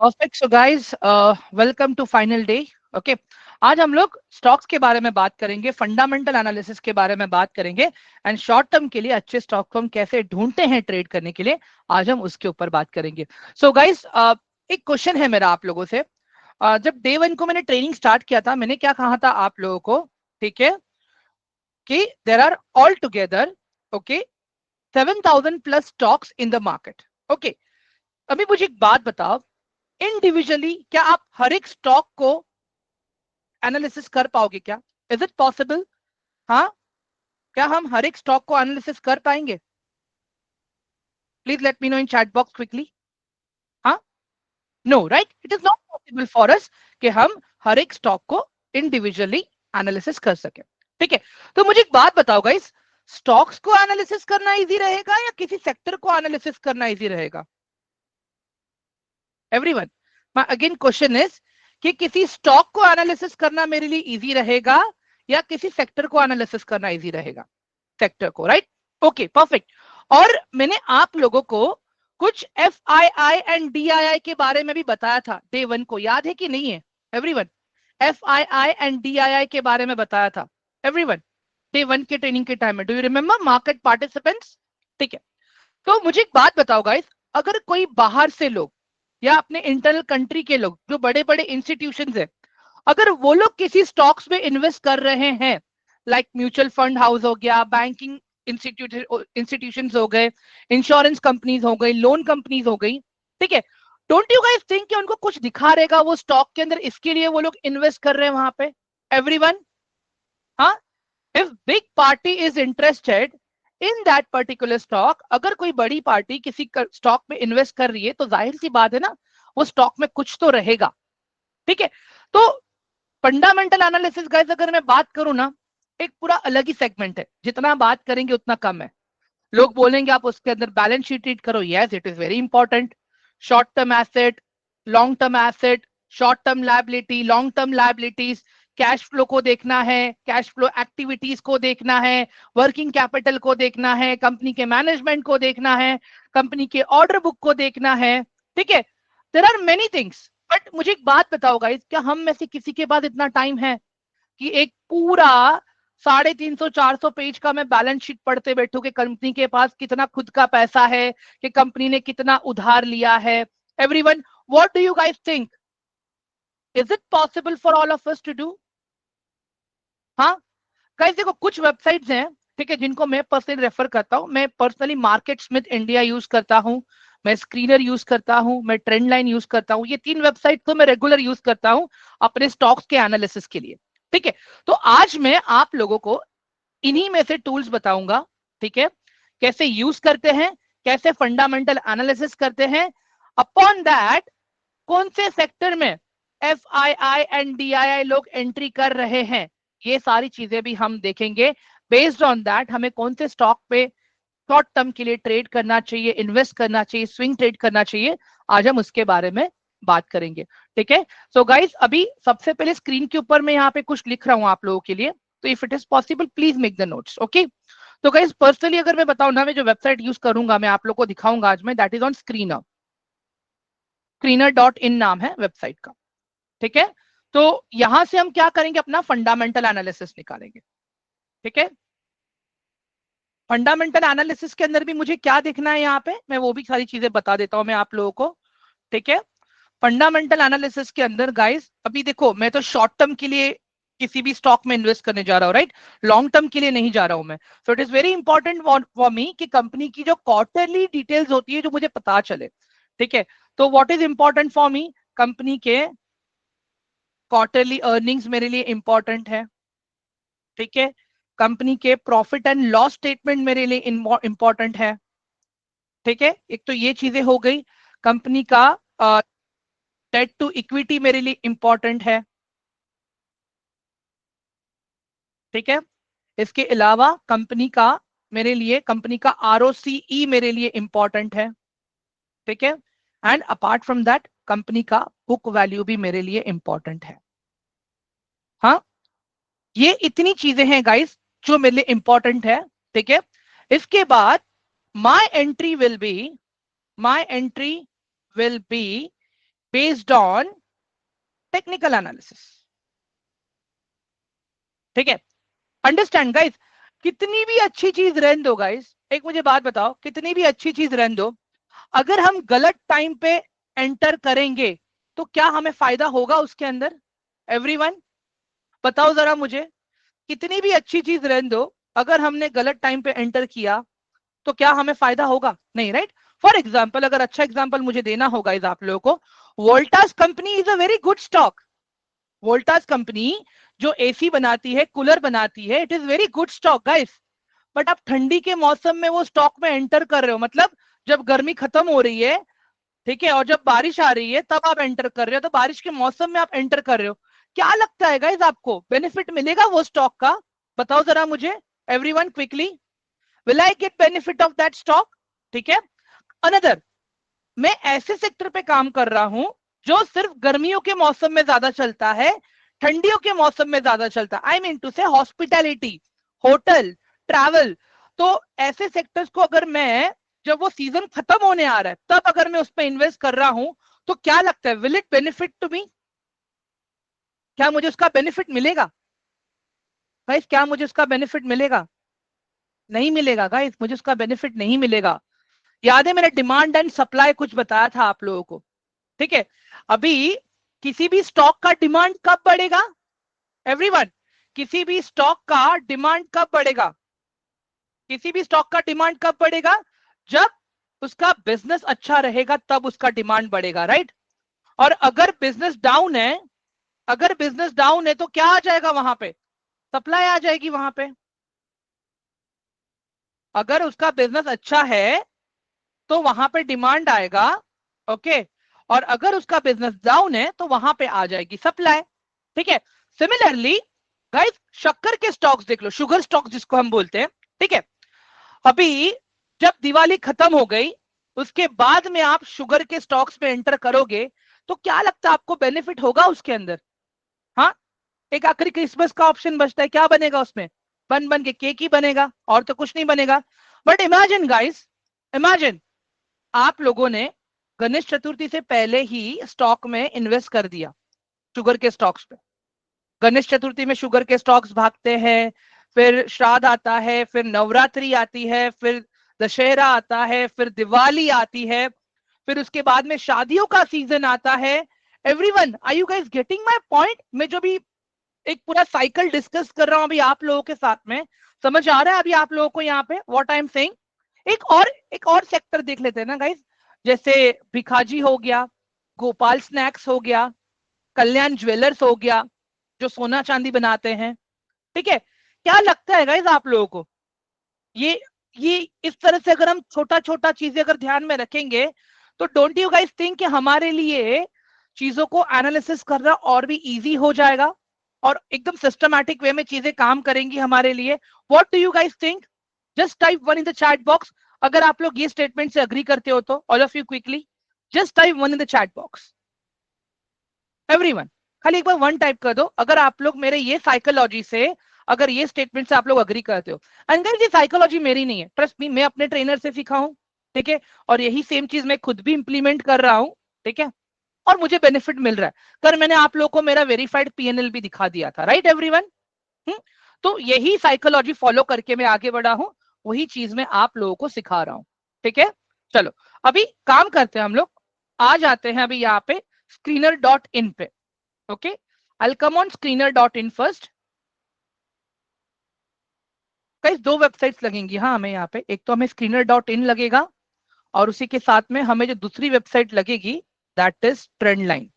Perfect. So guys, welcome to final day. Okay, आज हम लोग स्टॉक्स के बारे में बात करेंगे, फंडामेंटल एनालिसिस के बारे में बात करेंगे एंड शॉर्ट टर्म के लिए अच्छे स्टॉक को हम कैसे ढूंढते हैं ट्रेड करने के लिए, आज हम उसके ऊपर बात करेंगे। सो गाइस, एक क्वेश्चन है मेरा आप लोगों से। जब डे वन को मैंने ट्रेनिंग स्टार्ट किया था, मैंने क्या कहा था आप लोगों को? ठीक है, कि there are all together okay 7,000 plus stocks in the market. Okay, अभी मुझे एक बात बताओ, इंडिविजुअली क्या आप हर एक स्टॉक को एनालिसिस कर पाओगे क्या? Is it possible? हाँ, क्या हम हर एक स्टॉक को एनालिसिस कर पाएंगे? Please let me know in chat box quickly. हाँ, no right, it is not possible for us कि हम हर एक स्टॉक को इंडिविजुअली एनालिसिस कर सके। ठीक है, तो मुझे एक बात बताओ गाइस, स्टॉक्स को एनालिसिस करना इजी रहेगा या किसी सेक्टर को एनालिसिस करना इजी रहेगा? Everyone, my again question is कि किसी स्टॉक को एनालिसिस करना मेरे लिए इजी रहेगा या किसी सेक्टर को एनालिसिस करना इजी रहेगा? सेक्टर को, राइट? Okay, perfect. और मैंने आप लोगों को कुछ F I I and D I I के बारे में भी बताया था डे वन को, याद है कि नहीं है everyone? F I I and D I I के बारे में बताया था एवरीवन डे वन के ट्रेनिंग के टाइम में। Do you remember market participants? ठीक है, तो मुझे एक बात बताओ गाइस, अगर कोई बाहर से लोग या अपने इंटरनल कंट्री के लोग जो बड़े बड़े इंस्टीट्यूशंस है, अगर वो लोग किसी स्टॉक्स में इन्वेस्ट कर रहे हैं, लाइक म्यूचुअल फंड हाउस हो गया, बैंकिंग इंस्टीट्यूशंस हो गए, इंश्योरेंस कंपनीज हो गई, लोन कंपनीज हो गई, ठीक है, डोंट यू गाइस थिंक कि उनको कुछ दिखा रहेगा वो स्टॉक के अंदर, इसके लिए वो लोग इन्वेस्ट कर रहे हैं वहां पे? एवरीवन, हाँ, if big party is interested in that particular stock, अगर कोई बड़ी पार्टी किसी स्टॉक में इन्वेस्ट कर रही है तो जाहिर सी बात है ना, वो स्टॉक में कुछ तो रहेगा। ठीक है, तो फंडामेंटल एनालिसिस गाइस अगर मैं बात करूं ना, एक पूरा अलग ही सेगमेंट है, जितना बात करेंगे उतना कम है। लोग बोलेंगे आप उसके अंदर बैलेंस शीट रीड करो, yes it is very important. Short term asset, long term asset, short term liability, long term liabilities, cash flow को देखना है, कैश फ्लो एक्टिविटीज को देखना है, वर्किंग कैपिटल को देखना है, कंपनी के मैनेजमेंट को देखना है, कंपनी के ऑर्डर बुक को देखना है। ठीक है, there are many things, but मुझे एक बात बताओ गाइस, क्या हम में से किसी के पास इतना टाइम है कि एक पूरा 350-400 पेज का मैं बैलेंस शीट पढ़ते बैठूं कि कंपनी के पास कितना खुद का पैसा है, कि कंपनी ने कितना उधार लिया है? Everyone, what do you guys think? Is it possible for all of us to do? हाँ गाइस, देखो कुछ वेबसाइट्स हैं, ठीक है, जिनको मैं पर्सनली रेफर करता हूं। मैं personally market Smith India use करता हूं, मैं स्क्रीनर यूज करता हूं, मैं ट्रेंड लाइन यूज करता हूं। ये 3 वेबसाइट तो मैं रेगुलर यूज करता हूं अपने स्टॉक्स के एनालिसिस के लिए। ठीक है, तो आज मैं आप लोगों को इन्हीं में से टूल्स बताऊंगा, ठीक है, कैसे यूज करते हैं, कैसे फंडामेंटल एनालिसिस करते हैं, अपॉन दैट कौन से सेक्टर में F I I and D I I लोग एंट्री कर रहे हैं, ये सारी चीजें भी हम देखेंगे। बेस्ड ऑन दैट हमें कौन से स्टॉक पे शॉर्ट टर्म के लिए ट्रेड करना चाहिए, इन्वेस्ट करना चाहिए, स्विंग ट्रेड करना चाहिए, आज हम उसके बारे में बात करेंगे। ठीक है, सो गाइस अभी सबसे पहले स्क्रीन के ऊपर मैं यहाँ पे कुछ लिख रहा हूँ आप लोगों के लिए, तो if it is possible please make the notes. Okay, तो गाइस पर्सनली अगर मैं बताऊं ना, मैं जो वेबसाइट यूज करूंगा, मैं आप लोग को दिखाऊंगा आज मैं, that is on screener. screener.in नाम है वेबसाइट का। ठीक है, तो यहां से हम क्या करेंगे, अपना फंडामेंटल एनालिसिस निकालेंगे। ठीक है, फंडामेंटल एनालिसिस के अंदर भी मुझे क्या देखना है यहाँ पे, मैं वो भी सारी चीजें बता देता हूं मैं आप लोगों को। ठीक है, फंडामेंटल एनालिसिस के अंदर गाइस अभी देखो, मैं तो शॉर्ट टर्म के लिए किसी भी स्टॉक में इन्वेस्ट करने जा रहा हूं, राइट? लॉन्ग टर्म के लिए नहीं जा रहा हूं मैं। So it is very important for me कि कंपनी की जो क्वार्टरली डिटेल्स होती है जो मुझे पता चले। ठीक है, तो what is important for me, company के क्वार्टरली अर्निंग्स मेरे लिए इंपॉर्टेंट है। ठीक है, कंपनी के प्रॉफिट एंड लॉस स्टेटमेंट मेरे लिए इंपॉर्टेंट है। ठीक है, एक तो ये चीजें हो गई। कंपनी का डेट टू इक्विटी मेरे लिए इंपॉर्टेंट है। ठीक है, इसके अलावा कंपनी का, मेरे लिए कंपनी का आरओसीई मेरे लिए इंपॉर्टेंट है। ठीक है, and apart from that company का बुक वैल्यू भी मेरे लिए इंपॉर्टेंट है। हाँ, ये इतनी चीजें हैं गाइस जो मेरे लिए इंपॉर्टेंट है। ठीक है, इसके बाद my entry will be based on technical analysis. ठीक है, अंडरस्टैंड गाइस? कितनी भी अच्छी चीज रहने दो गाइस, एक मुझे बात बताओ, कितनी भी अच्छी चीज रहने दो, अगर हम गलत टाइम पे एंटर करेंगे तो क्या हमें फायदा होगा उसके अंदर? एवरीवन बताओ जरा मुझे, कितनी भी अच्छी चीज रहने दो, अगर हमने गलत टाइम पे एंटर किया तो क्या हमें फायदा होगा? नहीं, राइट? फॉर एग्जाम्पल, अगर अच्छा एग्जाम्पल मुझे देना होगा इस आप लोगों को, Voltas company is a very good stock. Voltas company जो एसी बनाती है, कूलर बनाती है, it is very good stock guys. But आप ठंडी के मौसम में वो स्टॉक में एंटर कर रहे हो, मतलब जब गर्मी खत्म हो रही है, ठीक है, और जब बारिश आ रही है तब आप एंटर कर रहे हो, तो बारिश के मौसम में आप एंटर कर रहे हो, क्या लगता है गाइस आपको बेनिफिट मिलेगा वो स्टॉक का? बताओ जरा मुझे, everyone quickly, will I get benefit of that stock? ठीक है, अनदर, मैं ऐसे सेक्टर पे काम कर रहा हूं जो सिर्फ गर्मियों के मौसम में ज्यादा चलता है, ठंडियों के मौसम में ज्यादा चलता है, आई मीन टू से हॉस्पिटैलिटी, होटल, ट्रैवल। तो ऐसे सेक्टर्स को अगर मैं, जब वो सीजन खत्म होने आ रहा है तब अगर मैं उस पर इन्वेस्ट कर रहा हूं, तो क्या लगता है, will it benefit to me? क्या मुझे उसका बेनिफिट मिलेगा गाइस? क्या मुझे उसका बेनिफिट मिलेगा? नहीं मिलेगा गाइस, मुझे उसका बेनिफिट नहीं मिलेगा। याद है मैंने डिमांड एंड सप्लाई कुछ बताया था आप लोगों को, ठीक है? अभी किसी भी स्टॉक का डिमांड कब बढ़ेगा एवरीवन? किसी भी स्टॉक का डिमांड कब बढ़ेगा? किसी भी स्टॉक का डिमांड कब बढ़ेगा? जब उसका बिजनेस अच्छा रहेगा तब उसका डिमांड बढ़ेगा, राइट? और अगर बिजनेस डाउन है, अगर बिजनेस डाउन है तो क्या आ जाएगा वहां पे? सप्लाई आ जाएगी वहां पे। अगर उसका बिजनेस अच्छा है तो वहां पे डिमांड आएगा, ओके? और अगर उसका बिजनेस डाउन है तो वहां पे आ जाएगी सप्लाई, ठीक है? सिमिलरली गाइस, शक्कर के स्टॉक्स देख लो, शुगर स्टॉक्स जिसको हम बोलते हैं, ठीक है? अभी जब दिवाली खत्म हो गई, उसके बाद में आप शुगर के स्टॉक्स में एंटर करोगे, तो क्या लगता है आपको बेनिफिट होगा उसके अंदर? हाँ, एक आखिरी क्रिसमस का ऑप्शन बचता है, क्या बनेगा उसमें? बन बन के केक ही बनेगा, और तो कुछ नहीं बनेगा। बट इमेजिन गाइस, इमेजिन आप लोगों ने गणेश चतुर्थी से पहले ही स्टॉक में इन्वेस्ट कर दिया, शुगर के स्टॉक्स पे। गणेश चतुर्थी में शुगर के स्टॉक्स भागते हैं, फिर श्राद्ध आता है, फिर नवरात्रि आती है, फिर दशहरा आता है, फिर दिवाली आती है, फिर उसके बाद में शादियों का सीजन आता है। Everyone, are you guys getting my point? मैं जो भी एक पूरा साइकिल डिस्कस कर रहा हूं अभी आप लोगों के साथ में, समझ आ रहा है अभी आप लोगों को यहाँ पे व्हाट आई एम सेइंग? एक और सेक्टर देख लेते हैं ना गाइस, जैसे भिखाजी हो गया, गोपाल स्नैक्स हो गया, कल्याण ज्वेलर्स हो गया, जो सोना चांदी बनाते हैं, ठीक है? क्या लगता है गाइस आप लोगों को, ये ये इस तरह से अगर हम छोटा छोटा चीजें अगर ध्यान में रखेंगे, तो डोंट यू गाइस थिंक कि हमारे लिए चीजों को एनालिसिस करना और भी इजी हो जाएगा, और एकदम सिस्टमैटिक वे में चीजें काम करेंगी हमारे लिए? What do you guys think? Just type one in the chat box, अगर आप लोग ये स्टेटमेंट से अग्री करते हो तो, all of you quickly just type one in the chat box, everyone. खाली एक बार वन टाइप कर दो अगर आप लोग मेरे ये साइकोलॉजी से, अगर ये स्टेटमेंट से आप लोग अग्री करते हो। एंड गाइस, ये साइकोलॉजी मेरी नहीं है, ट्रस्ट मी, मैं अपने ट्रेनर से सीखा हूं, ठीक है? और यही सेम चीज मैं खुद भी इंप्लीमेंट कर रहा हूं, ठीक है? और मुझे बेनिफिट मिल रहा है। कर मैंने आप लोगों को मेरा वेरीफाइड पीएनएल भी दिखा दिया था, राइट एवरीवन? तो यही साइकोलॉजी फॉलो करके मैं आगे बढ़ा हूं, वही चीज मैं आप लोगों को सिखा रहा हूं, ठीक है? चलो, अभी काम करते हैं हम लोग, आ जाते हैं अभी यहाँ पे स्क्रीनर डॉट इन पे, okay? I come on screener dot in first. कई दो वेबसाइट्स लगेंगी हाँ हमें यहाँ पे, एक तो हमें स्क्रीनर डॉट इन लगेगा, और उसी के साथ में हमें जो दूसरी वेबसाइट लगेगी, that is trend line.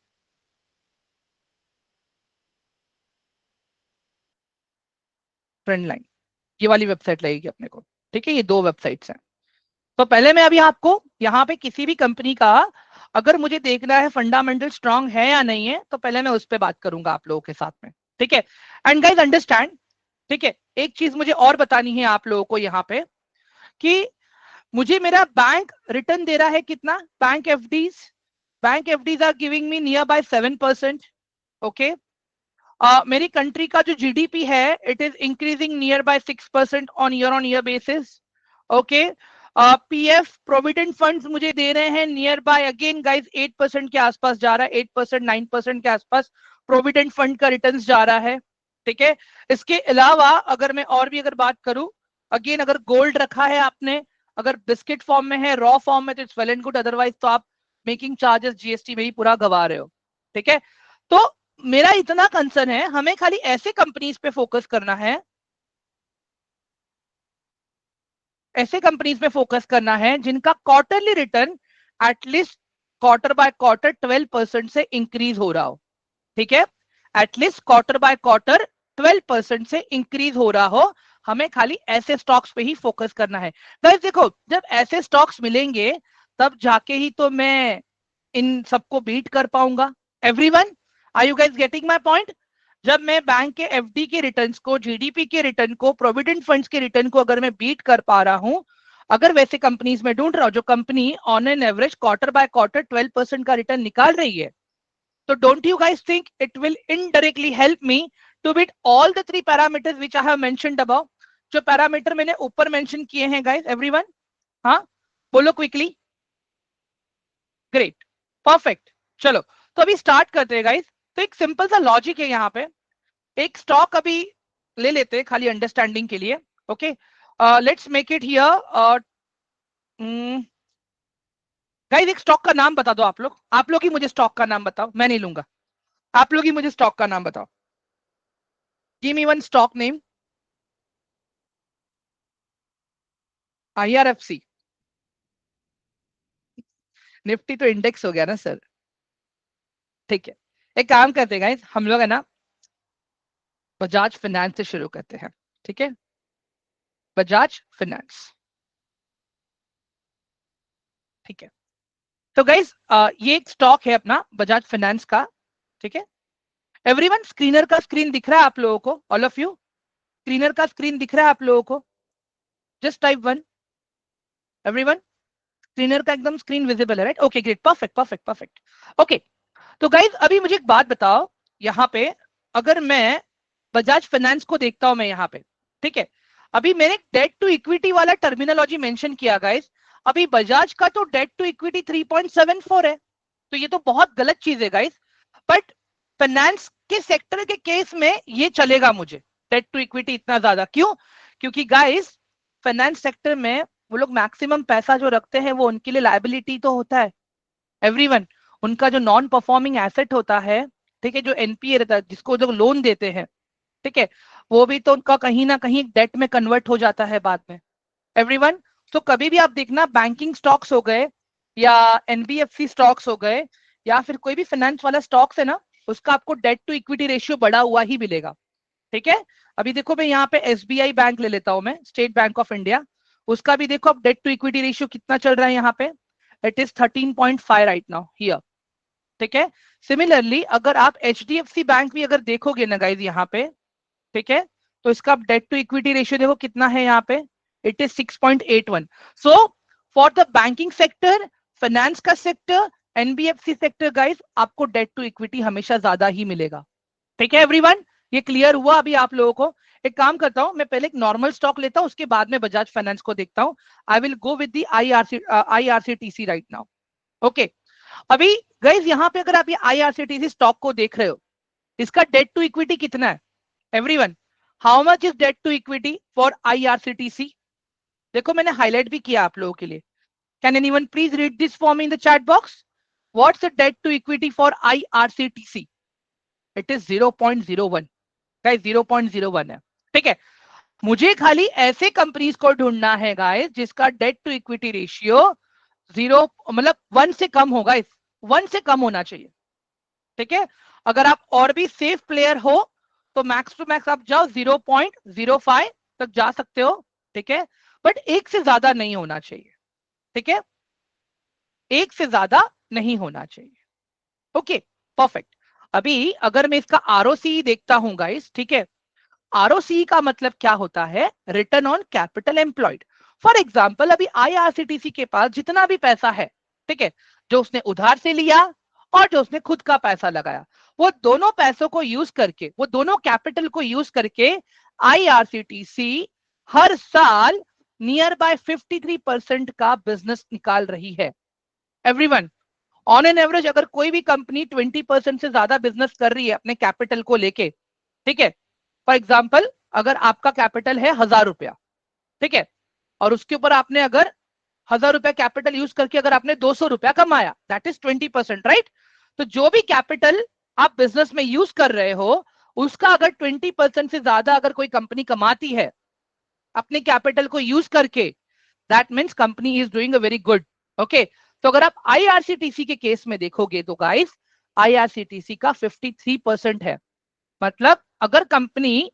Trend line, ये वाली वेबसाइट लगेगी अपने को, ठीक है? ये दो वेबसाइट्स हैं। तो पहले मैं अभी आपको यहाँ पे किसी भी कंपनी का अगर मुझे देखना है फंडामेंटल स्ट्रांग है या नहीं है, तो पहले मैं उस पर बात करूंगा आप लोगों के साथ में, ठीक है? एंड गाइस अंडरस्टैंड, ठीक है? एक चीज मुझे और बतानी है आप लोगों को यहाँ पे, कि मुझे मेरा बैंक रिटर्न दे रहा है कितना? Bank FDs are giving me near by 7%, okay? मेरी कंट्री का जो जीडीपी है, it is increasing near by 6% on year basis, okay? PF provident funds मुझे दे रहे हैं नियर बाय अगेन गाइस 8% के आसपास जा रहा है, 8% 9% के आसपास प्रोविडेंट फंड का रिटर्न जा रहा है। ठीक है, इसके अलावा अगर मैं और भी अगर बात करूं, अगेन अगर गोल्ड रखा है आपने, अगर बिस्किट फॉर्म में है, रॉ फॉर्म में, तो it's well and good, otherwise तो आप मेकिंग चार्जेस जीएसटी में ही पूरा गवा रहे हो। ठीक है, तो मेरा इतना कंसर्न है, हमें खाली ऐसे कंपनीज पे फोकस करना है, ऐसे कंपनीज में फोकस करना है जिनका quarterly return at least quarter by quarter 12% से इंक्रीज हो रहा हो। ठीक है, एटलीस्ट क्वार्टर बाय क्वार्टर 12% से इंक्रीज हो रहा हो। हमें खाली ऐसे स्टॉक्स पे ही फोकस करना है। गाइस देखो, जब ऐसे स्टॉक्स मिलेंगे तब जाके ही तो मैं इन सबको बीट कर पाऊंगा। Everyone, are you guys getting my point? जब मैं बैंक के एफडी के रिटर्न्स को, जीडीपी के रिटर्न को, प्रोविडेंट फंड्स के रिटर्न को अगर मैं बीट कर पा रहा हूं, अगर वैसे कंपनीज में ढूंढ रहा हूं जो company on an average quarter by quarter 12% का रिटर्न निकाल रही है, तो don't you guys think it will indirectly help me to beat all the 3 parameters which I have mentioned above? जो पैरामीटर मैंने ऊपर मेंशन किए हैं गाइस, एवरीवन, हाँ बोलो क्विकली। Great, perfect. चलो, तो अभी स्टार्ट करते हैं गाइस। तो एक सिंपल सा लॉजिक है यहाँ पे, एक स्टॉक अभी ले लेते हैं खाली अंडरस्टैंडिंग के लिए। Okay, let's make it here. Guys एक स्टॉक का नाम बता दो आप लोग ही मुझे स्टॉक का नाम बताओ, मैं नहीं लूंगा, आप लोग ही मुझे स्टॉक का नाम बताओ। Give me one stock name. IRFC. Nifty तो इंडेक्स हो गया ना सर। ठीक है, एक काम करते हैं गाइस, हम लोग है ना बजाज फाइनेंस से शुरू करते हैं। ठीक है, बजाज फाइनेंस। ठीक है, तो गाइस ये एक स्टॉक है अपना बजाज फाइनेंस का। ठीक है, एवरीवन, स्क्रीनर का स्क्रीन दिख रहा है आप लोगों को? ऑल ऑफ यू, स्क्रीनर का स्क्रीन दिख रहा है आप लोगों को? Just type one. Everyone, screener का एकदम स्क्रीन विजिबल है, right? Okay great, perfect perfect perfect. Okay, तो गाइज अभी मुझे एक बात बताओ, यहाँ पे अगर मैं बजाज फाइनेंस को देखता हूं मैं यहाँ पे, ठीक है, अभी मैंने डेट टू इक्विटी वाला टर्मिनोलॉजी मेंशन किया गाइज। अभी बजाज का तो डेट टू इक्विटी 3.74 है, तो ये तो बहुत गलत चीज है गाइज। बट फाइनेंस के सेक्टर के केस में ये चलेगा मुझे, डेट टू इक्विटी इतना ज्यादा क्यों? क्योंकि गाइज फाइनेंस सेक्टर में वो लोग मैक्सिमम पैसा जो रखते हैं वो उनके लिए लायबिलिटी तो होता है। एवरीवन, उनका जो नॉन परफॉर्मिंग एसेट होता है, ठीक है, जो एनपीए रहता है, जिसको जो लोन देते हैं, ठीक है, वो भी तो उनका कहीं ना कहीं डेट में कन्वर्ट हो जाता है बाद में। एवरीवन, तो कभी भी आप देखना बैंकिंग स्टॉक्स हो गए या एनबीएफसी स्टॉक्स हो गए या फिर कोई भी फाइनेंस वाला स्टॉक्स है ना, उसका आपको डेट टू इक्विटी रेशियो बढ़ा हुआ ही मिलेगा। ठीक है, अभी देखो मैं यहाँ पे एसबीआई बैंक ले लेता हूं मैं, स्टेट बैंक ऑफ इंडिया, उसका भी देखो अब डेट टू इक्विटी रेशियो कितना चल रहा है यहाँ पे, it is 13.5 right now here. ठीक है, सिमिलरली अगर आप एचडीएफसी बैंक भी अगर देखोगे ना गाइज यहाँ पे, ठीक है, तो इसका डेट टू इक्विटी रेशियो देखो कितना है यहाँ पे, it is 6.81। So for the banking sector, finance का सेक्टर, एनबीएफसी सेक्टर गाइज, आपको डेट टू इक्विटी हमेशा ज्यादा ही मिलेगा। ठीक है एवरीवन, ये क्लियर हुआ अभी आप लोगों को? एक काम करता हूं, मैं पहले एक नॉर्मल स्टॉक लेता हूं, उसके बाद में बजाज फाइनेंस को देखता हूं। I will go with the IRCTC right now. Okay, अभी गाइज यहाँ पे अगर आप ये आईआरसीटीसी स्टॉक को देख रहे हो, इसका डेट टू इक्विटी कितना है? Everyone, how much is debt to equity for IRCTC? देखो मैंने हाईलाइट भी किया आप लोगों के लिए। Can anyone please read this for me in the chat box? What's the debt to equity for IRCTC? It is 0.01 guys, 0.01 है। ठीक है, मुझे खाली ऐसे कंपनीज को ढूंढना है गाइस जिसका डेट टू इक्विटी रेशियो 0 मतलब 1 से कम होगा, 1 से कम होना चाहिए। ठीक है, अगर आप और भी सेफ प्लेयर हो तो मैक्स टू मैक्स आप जाओ 0.05 तक जा सकते हो। ठीक है, बट एक से ज्यादा नहीं होना चाहिए। ठीक है, एक से ज्यादा नहीं होना चाहिए। Okay, perfect. अभी अगर मैं इसका आरओसी देखता हूं गाइस, ठीक है, आरओसी का मतलब क्या होता है? Return on capital employed. For example अभी आईआरसीटीसी के पास जितना भी पैसा है, ठीक है, जो उसने उधार से लिया और जो उसने खुद का पैसा लगाया, वो दोनों पैसों को यूज करके, वो दोनों कैपिटल को यूज करके आईआरसीटीसी हर साल नियर बाय 53% का बिजनेस निकाल रही है। एवरीवन, ऑन एन एवरेज अगर कोई भी कंपनी 20% से ज्यादा बिजनेस कर रही है अपने कैपिटल को लेके, ठीक है, फॉर एग्जाम्पल अगर आपका कैपिटल है 1000 रुपया, ठीक है, और उसके ऊपर आपने अगर 1000 रुपया कैपिटल यूज करके अगर आपने 200 रुपया कमाया, दैट इज 20%, राइट? तो जो भी कैपिटल आप बिजनेस में यूज कर रहे हो, उसका अगर 20% से ज्यादा अगर कोई कंपनी कमाती है अपने कैपिटल को यूज करके, that means company is doing a very good. Okay, तो अगर आप आईआरसीटीसी के केस में देखोगे तो गाइस, आईआरसीटीसी का 53% है। मतलब अगर कंपनी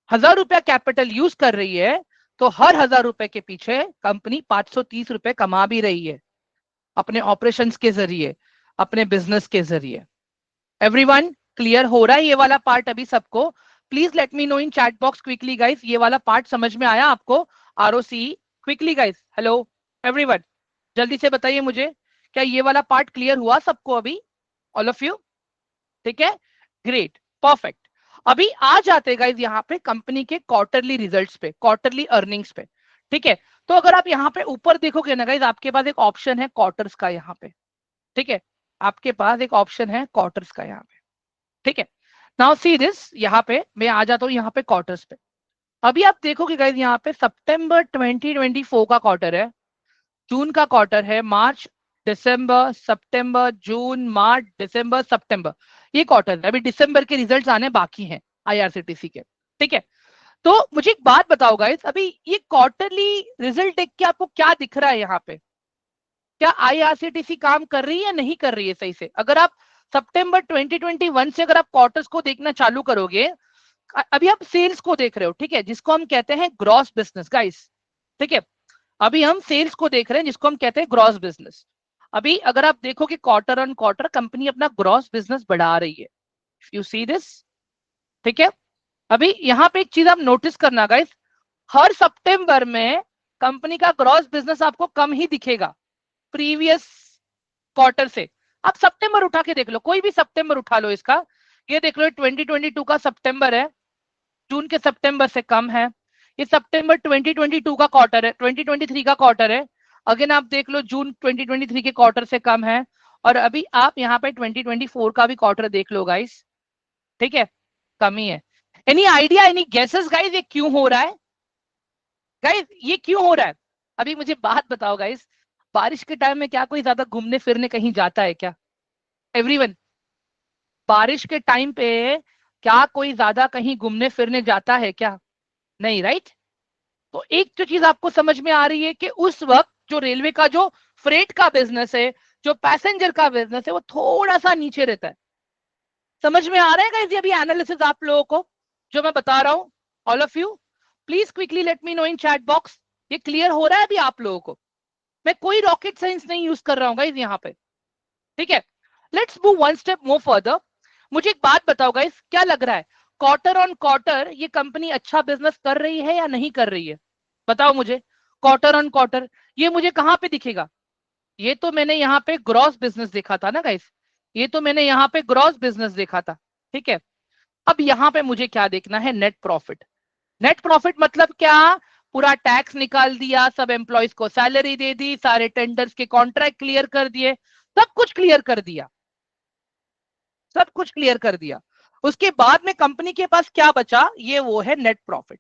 1000 रुपया कैपिटल यूज कर रही है तो हर 1000 रुपए के पीछे कंपनी 530 रुपए कमा भी रही है अपने ऑपरेशंस के जरिए, अपने बिजनेस के जरिए। एवरीवन, क्लियर हो रहा है ये वाला पार्ट अभी सबको? Please let me know in chat box quickly guys, ये वाला पार्ट समझ में आया आपको? ROC quickly guys, hello everyone, जल्दी से बताइए मुझे, क्या ये वाला पार्ट क्लियर हुआ सबको अभी, ऑल ऑफ यू? ठीक है, ग्रेट, परफेक्ट। अभी आ जाते गाइस यहाँ पे कंपनी के क्वार्टरली रिजल्ट्स पे, क्वार्टरली अर्निंग्स पे, ठीक है। तो अगर आप यहाँ पे ऊपर देखोगे ना गाइस, आपके पास एक ऑप्शन है क्वार्टर्स का यहाँ पे, ठीक है, आपके पास एक ऑप्शन है क्वार्टर्स का यहाँ पे, ठीक है। नाउ सी दिस, यहाँ पे मैं आ जाता हूँ यहाँ पे क्वार्टर्स पे। अभी आप देखोगे गाइस यहाँ पे सितंबर 2024 का क्वार्टर है, जून का क्वार्टर है, मार्च दिसंबर सितंबर जून मार्च दिसंबर सितंबर, ये क्वार्टर है। अभी दिसंबर के रिजल्ट्स आने बाकी हैं आईआरसीटीसी के, ठीक है। तो मुझे एक बात बताओ गाइस, अभी ये क्वार्टरली रिजल्ट देख के आपको क्या दिख रहा है यहाँ पे? क्या आईआरसीटीसी काम कर रही है या नहीं कर रही है सही से? अगर आप सितंबर 2021 से अगर आप क्वार्टर्स को देखना चालू करोगे, अभी आप सेल्स को देख रहे हो, ठीक है, जिसको हम कहते हैं ग्रॉस बिजनेस गाइस, ठीक है। अभी हम सेल्स को देख रहे हैं जिसको हम कहते हैं ग्रॉस बिजनेस। अभी अगर आप देखोगे क्वार्टर ऑन क्वार्टर कंपनी अपना ग्रॉस बिजनेस बढ़ा रही है, यू सी दिस, ठीक है। अभी यहाँ पे एक चीज आप नोटिस करना गाइस, हर सितंबर में कंपनी का ग्रॉस बिजनेस आपको कम ही दिखेगा प्रीवियस क्वार्टर से। आप सितंबर उठा के देख लो, कोई भी सितंबर उठा लो इसका, ये देख लो 2022 का सितंबर है, जून के सितंबर से कम है। ये सितंबर 2022 का क्वार्टर है, 2023 का क्वार्टर है, अगेन आप देख लो जून 2023 के क्वार्टर से कम है। और अभी आप यहाँ पे 2024 का भी क्वार्टर देख लो गाइस, ठीक है, कमी है। Any idea, any guesses guys, ये क्यों हो रहा है? गाइस ये क्यों हो रहा है? अभी मुझे बात बताओ गाइस, बारिश के टाइम में क्या कोई ज्यादा घूमने फिरने कहीं जाता है क्या? एवरीवन, बारिश के टाइम पे क्या कोई ज्यादा कहीं घूमने फिरने जाता है क्या? नहीं, राइट? तो एक जो चीज आपको समझ में आ रही है कि उस वक्त जो रेलवे का जो फ्रेट का बिजनेस है, जो पैसेंजर का बिजनेस है, वो थोड़ा सा नीचे रहता है। समझ में आ रहा है गाइस ये अभी एनालिसिस आप लोगों को जो मैं बता रहा हूं? All of you please quickly let me know in chat box, ये क्लियर हो रहा है अभी आप लोगों को? मैं कोई रॉकेट साइंस नहीं यूज कर रहा हूँ गाइस यहाँ पे, ठीक है। Let's move one step more further. मुझे एक बात बताओ गाइस, क्या लग रहा है क्वार्टर ऑन क्वार्टर ये कंपनी अच्छा बिजनेस कर रही है या नहीं कर रही है? बताओ मुझे, क्वार्टर ऑन क्वार्टर ये मुझे कहां पे दिखेगा? ये तो मैंने यहाँ पे ग्रॉस बिजनेस देखा था ना गाइस, ये तो मैंने यहाँ पे ग्रॉस बिजनेस देखा था, ठीक है। अब यहाँ पे मुझे क्या देखना है? Net profit. नेट प्रॉफिट मतलब क्या? पूरा टैक्स निकाल दिया, सब एम्प्लॉयज को सैलरी दे दी, सारे टेंडर्स के कॉन्ट्रैक्ट क्लियर कर दिए, सब कुछ क्लियर कर दिया, सब कुछ क्लियर कर दिया। उसके बाद में कंपनी के पास क्या बचा? ये वो है नेट प्रॉफिट,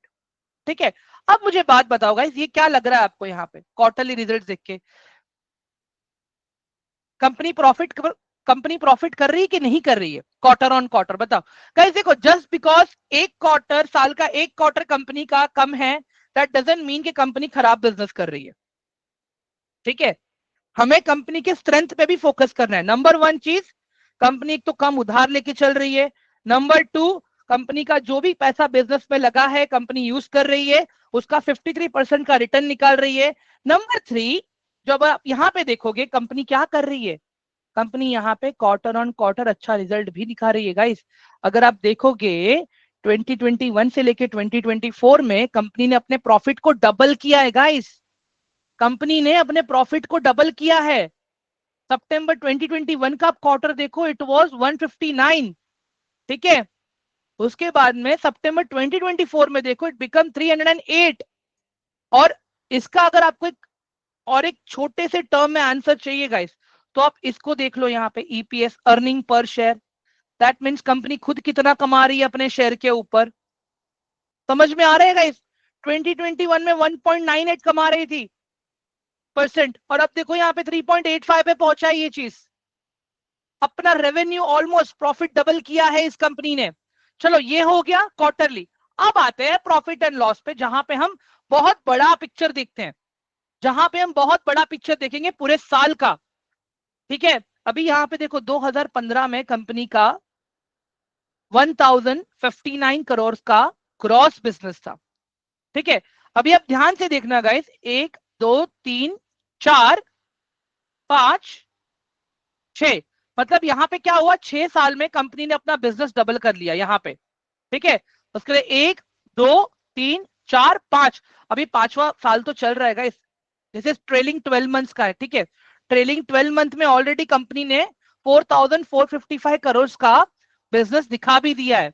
ठीक है। अब मुझे बात बताओ गाइस, ये क्या लग रहा है आपको यहाँ पे क्वार्टरली रिजल्ट देख के? कंपनी प्रॉफिट कर रही है कि नहीं कर रही है क्वार्टर ऑन क्वार्टर? बताओ गाइस। देखो, जस्ट बिकॉज एक क्वार्टर, साल का एक क्वार्टर कंपनी का कम है, दैट डजंट मीन कि कंपनी खराब बिजनेस कर रही है, ठीक है। हमें कंपनी के स्ट्रेंथ पे भी फोकस करना है। नंबर वन चीज, कंपनी एक तो कम उधार लेके चल रही है। नंबर टू, कंपनी का जो भी पैसा बिजनेस में लगा है कंपनी यूज कर रही है, उसका 53% का रिटर्न निकाल रही है। नंबर थ्री, जब आप यहाँ पे देखोगे कंपनी क्या कर रही है, कंपनी यहाँ पे क्वार्टर ऑन क्वार्टर अच्छा रिजल्ट भी दिखा रही है गाइस। अगर आप देखोगे 2021 से लेके 2024 में कंपनी ने अपने प्रॉफिट को डबल किया है गाइस, कंपनी ने अपने प्रॉफिट को डबल किया है। सितंबर 2021 का क्वार्टर देखो, इट वाज 159, ठीक है। उसके बाद में सितंबर 2024 में देखो, इट बिकम 308। और इसका अगर आपको एक छोटे से टर्म में आंसर चाहिए गाइस, तो आप इसको देख लो यहाँ पे, EPS, earning per share. That means company खुद कितना कमा रही है अपने शेयर के ऊपर। समझ में आ रहा है गाइस? 2021 में 1.98 कमा रही थी परसेंट, और अब देखो यहाँ पे 3.85 पे पहुंचा है ये चीज। अपना रेवेन्यू ऑलमोस्ट, प्रॉफिट डबल किया है इस कंपनी ने। चलो ये हो गया क्वार्टरली। अब आते हैं प्रॉफिट एंड लॉस पे, जहां पे हम बहुत बड़ा पिक्चर देखते हैं, जहां पे हम बहुत बड़ा पिक्चर देखेंगे पूरे साल का। ठीक है, अभी यहाँ पे देखो 2015 में कंपनी का 1059 करोड़ का ग्रॉस बिजनेस था। ठीक है, अभी आप ध्यान से देखना गाइस, 1 2 3 4 5 6, मतलब यहाँ पे क्या हुआ, 6 साल में कंपनी ने अपना बिजनेस डबल कर लिया यहाँ पे। ठीक है, उसके लिए 1 2 3 4 5, अभी 5वां साल तो चल रहा है गाइस। जैसे ट्रेलिंग 12 मंथ्स का है। ठीक है, ट्रेलिंग 12 मंथ में ऑलरेडी कंपनी ने 4455 करोड़ का बिजनेस दिखा भी दिया है।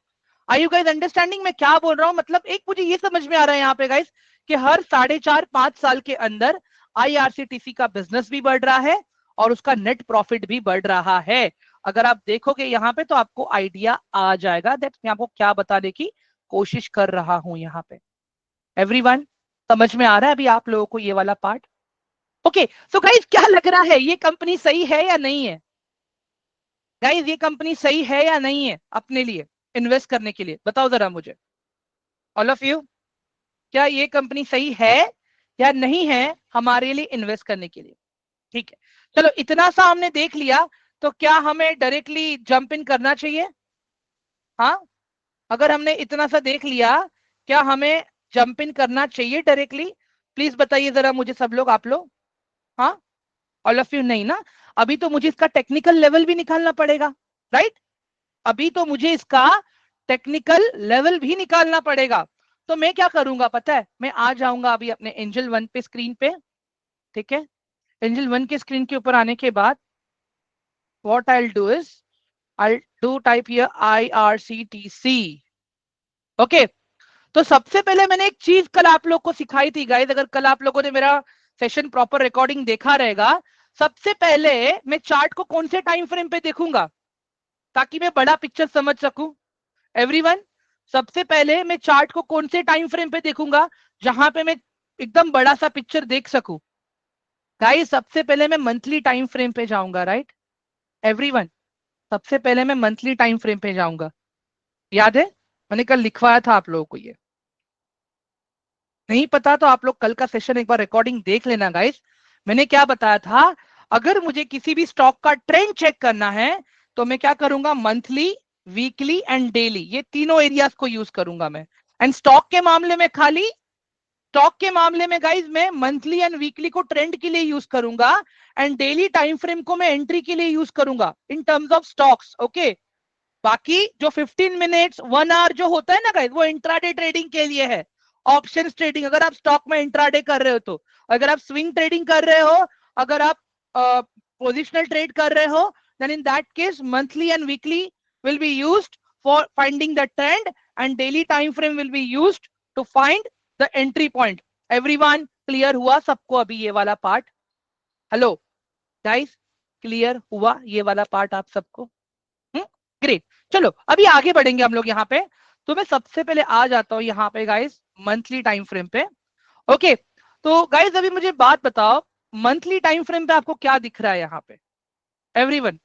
आई यू गाइस अंडरस्टैंडिंग मैं क्या बोल रहा हूं? मतलब एक मुझे ये समझ में आ रहा है यहाँ पे गाइस, कि हर 4.5 5 साल के अंदर आईआरसीटीसी का बिजनेस भी बढ़ रहा है और उसका नेट प्रॉफिट भी बढ़ रहा है। अगर आप देखोगे यहाँ पे तो आपको आइडिया आ जाएगा दैट मैं आपको क्या बताने की कोशिश कर रहा हूं यहाँ पे। एवरीवन, समझ में आ रहा है अभी आप लोगों को ये वाला पार्ट? ओके, सो गाइस क्या लग रहा है, ये कंपनी सही है या नहीं है? गाइस ये कंपनी सही है या नहीं है अपने लिए इन्वेस्ट करने के लिए? बताओ जरा मुझे, ऑल ऑफ यू, क्या ये कंपनी सही है या नहीं है हमारे लिए इन्वेस्ट करने के लिए? ठीक है, चलो इतना सा हमने देख लिया, तो क्या हमें डायरेक्टली जंप इन करना चाहिए? हाँ, अगर हमने इतना सा देख लिया, क्या हमें जंप इन करना चाहिए डायरेक्टली? प्लीज बताइए जरा मुझे सब लोग, आप लोग। हाँ, ऑल ऑफ यू नहीं ना? अभी तो मुझे इसका टेक्निकल लेवल भी निकालना पड़ेगा, राइट? अभी तो मुझे इसका टेक्निकल लेवल भी निकालना पड़ेगा। तो मैं क्या करूंगा पता है, मैं आ जाऊंगा अभी अपने एंजल वन पे, स्क्रीन पे। ठीक है, एंजल वन के स्क्रीन के ऊपर आने के बाद what I will do is, I do type here IRCTC। Okay, तो सबसे पहले मैंने एक चीज कल आप लोग को सिखाई थी गाइस, अगर कल आप लोगों ने मेरा सेशन प्रॉपर रिकॉर्डिंग देखा रहेगा। सबसे पहले मैं चार्ट को कौन से टाइम फ्रेम पे देखूंगा ताकि मैं बड़ा पिक्चर समझ सकूं? एवरीवन, सबसे पहले मैं चार्ट को कौन से टाइम फ्रेम पे देखूंगा जहां पे मैं एकदम बड़ा सा पिक्चर देख सकूं? गाइस सबसे पहले मैं मंथली टाइम फ्रेम पे जाऊंगा, राइट? एवरीवन, सबसे पहले मैं मंथली टाइम फ्रेम पे जाऊंगा। याद है मैंने कल लिखवाया था आप लोगों को ये? नहीं पता तो आप लोग कल का सेशन एक बार रिकॉर्डिंग देख लेना गाइस। मैंने क्या बताया था, अगर मुझे किसी भी स्टॉक का ट्रेंड चेक करना है तो मैं क्या करूंगा, मंथली, वीकली एंड डेली, ये तीनों एरियाज को यूज करूंगा मैं। एंड स्टॉक के मामले में खाली, स्टॉक के मामले में गाइज मैं मंथली एंड वीकली को ट्रेंड के लिए यूज करूंगा, एंड डेली टाइम फ्रेम को मैं एंट्री के लिए यूज करूंगा in terms of stocks. Okay, बाकी जो 15 मिनट्स 1 आवर जो होता है ना गाइस, वो इंट्राडे ट्रेडिंग के लिए है, ऑप्शन ट्रेडिंग। अगर आप स्टॉक में इंट्राडे कर रहे हो तो, अगर आप स्विंग ट्रेडिंग कर रहे हो, अगर आप पोजिशनल ट्रेड कर रहे हो, then in that case monthly and weekly will be used for finding the trend, and daily time frame will be used to find the entry point. Everyone, clear हुआ सबको अभी ये वाला पार्ट? हेलो गाइस, क्लियर हुआ ये वाला part आप सबको? ग्रेट, चलो अभी आगे बढ़ेंगे हम लोग यहाँ पे। तो मैं सबसे पहले आ जाता हूँ यहाँ पे गाइस मंथली टाइम फ्रेम पे। ओके, तो गाइस अभी मुझे बात बताओ, मंथली टाइम फ्रेम पे आपको क्या दिख रहा है यहाँ पे? एवरीवन,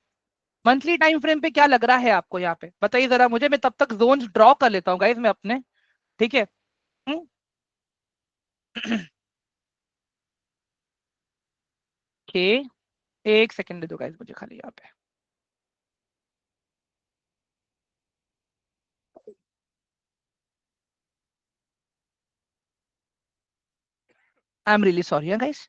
मंथली टाइम फ्रेम पे क्या लग रहा है आपको यहाँ पे? बताइए जरा मुझे, मैं तब तक जोन ड्रॉ कर लेता हूँ गाइस मैं अपने। ठीक है, ओके, एक सेकंड दे दो गाइस मुझे खाली यहाँ पे। I am really sorry guys.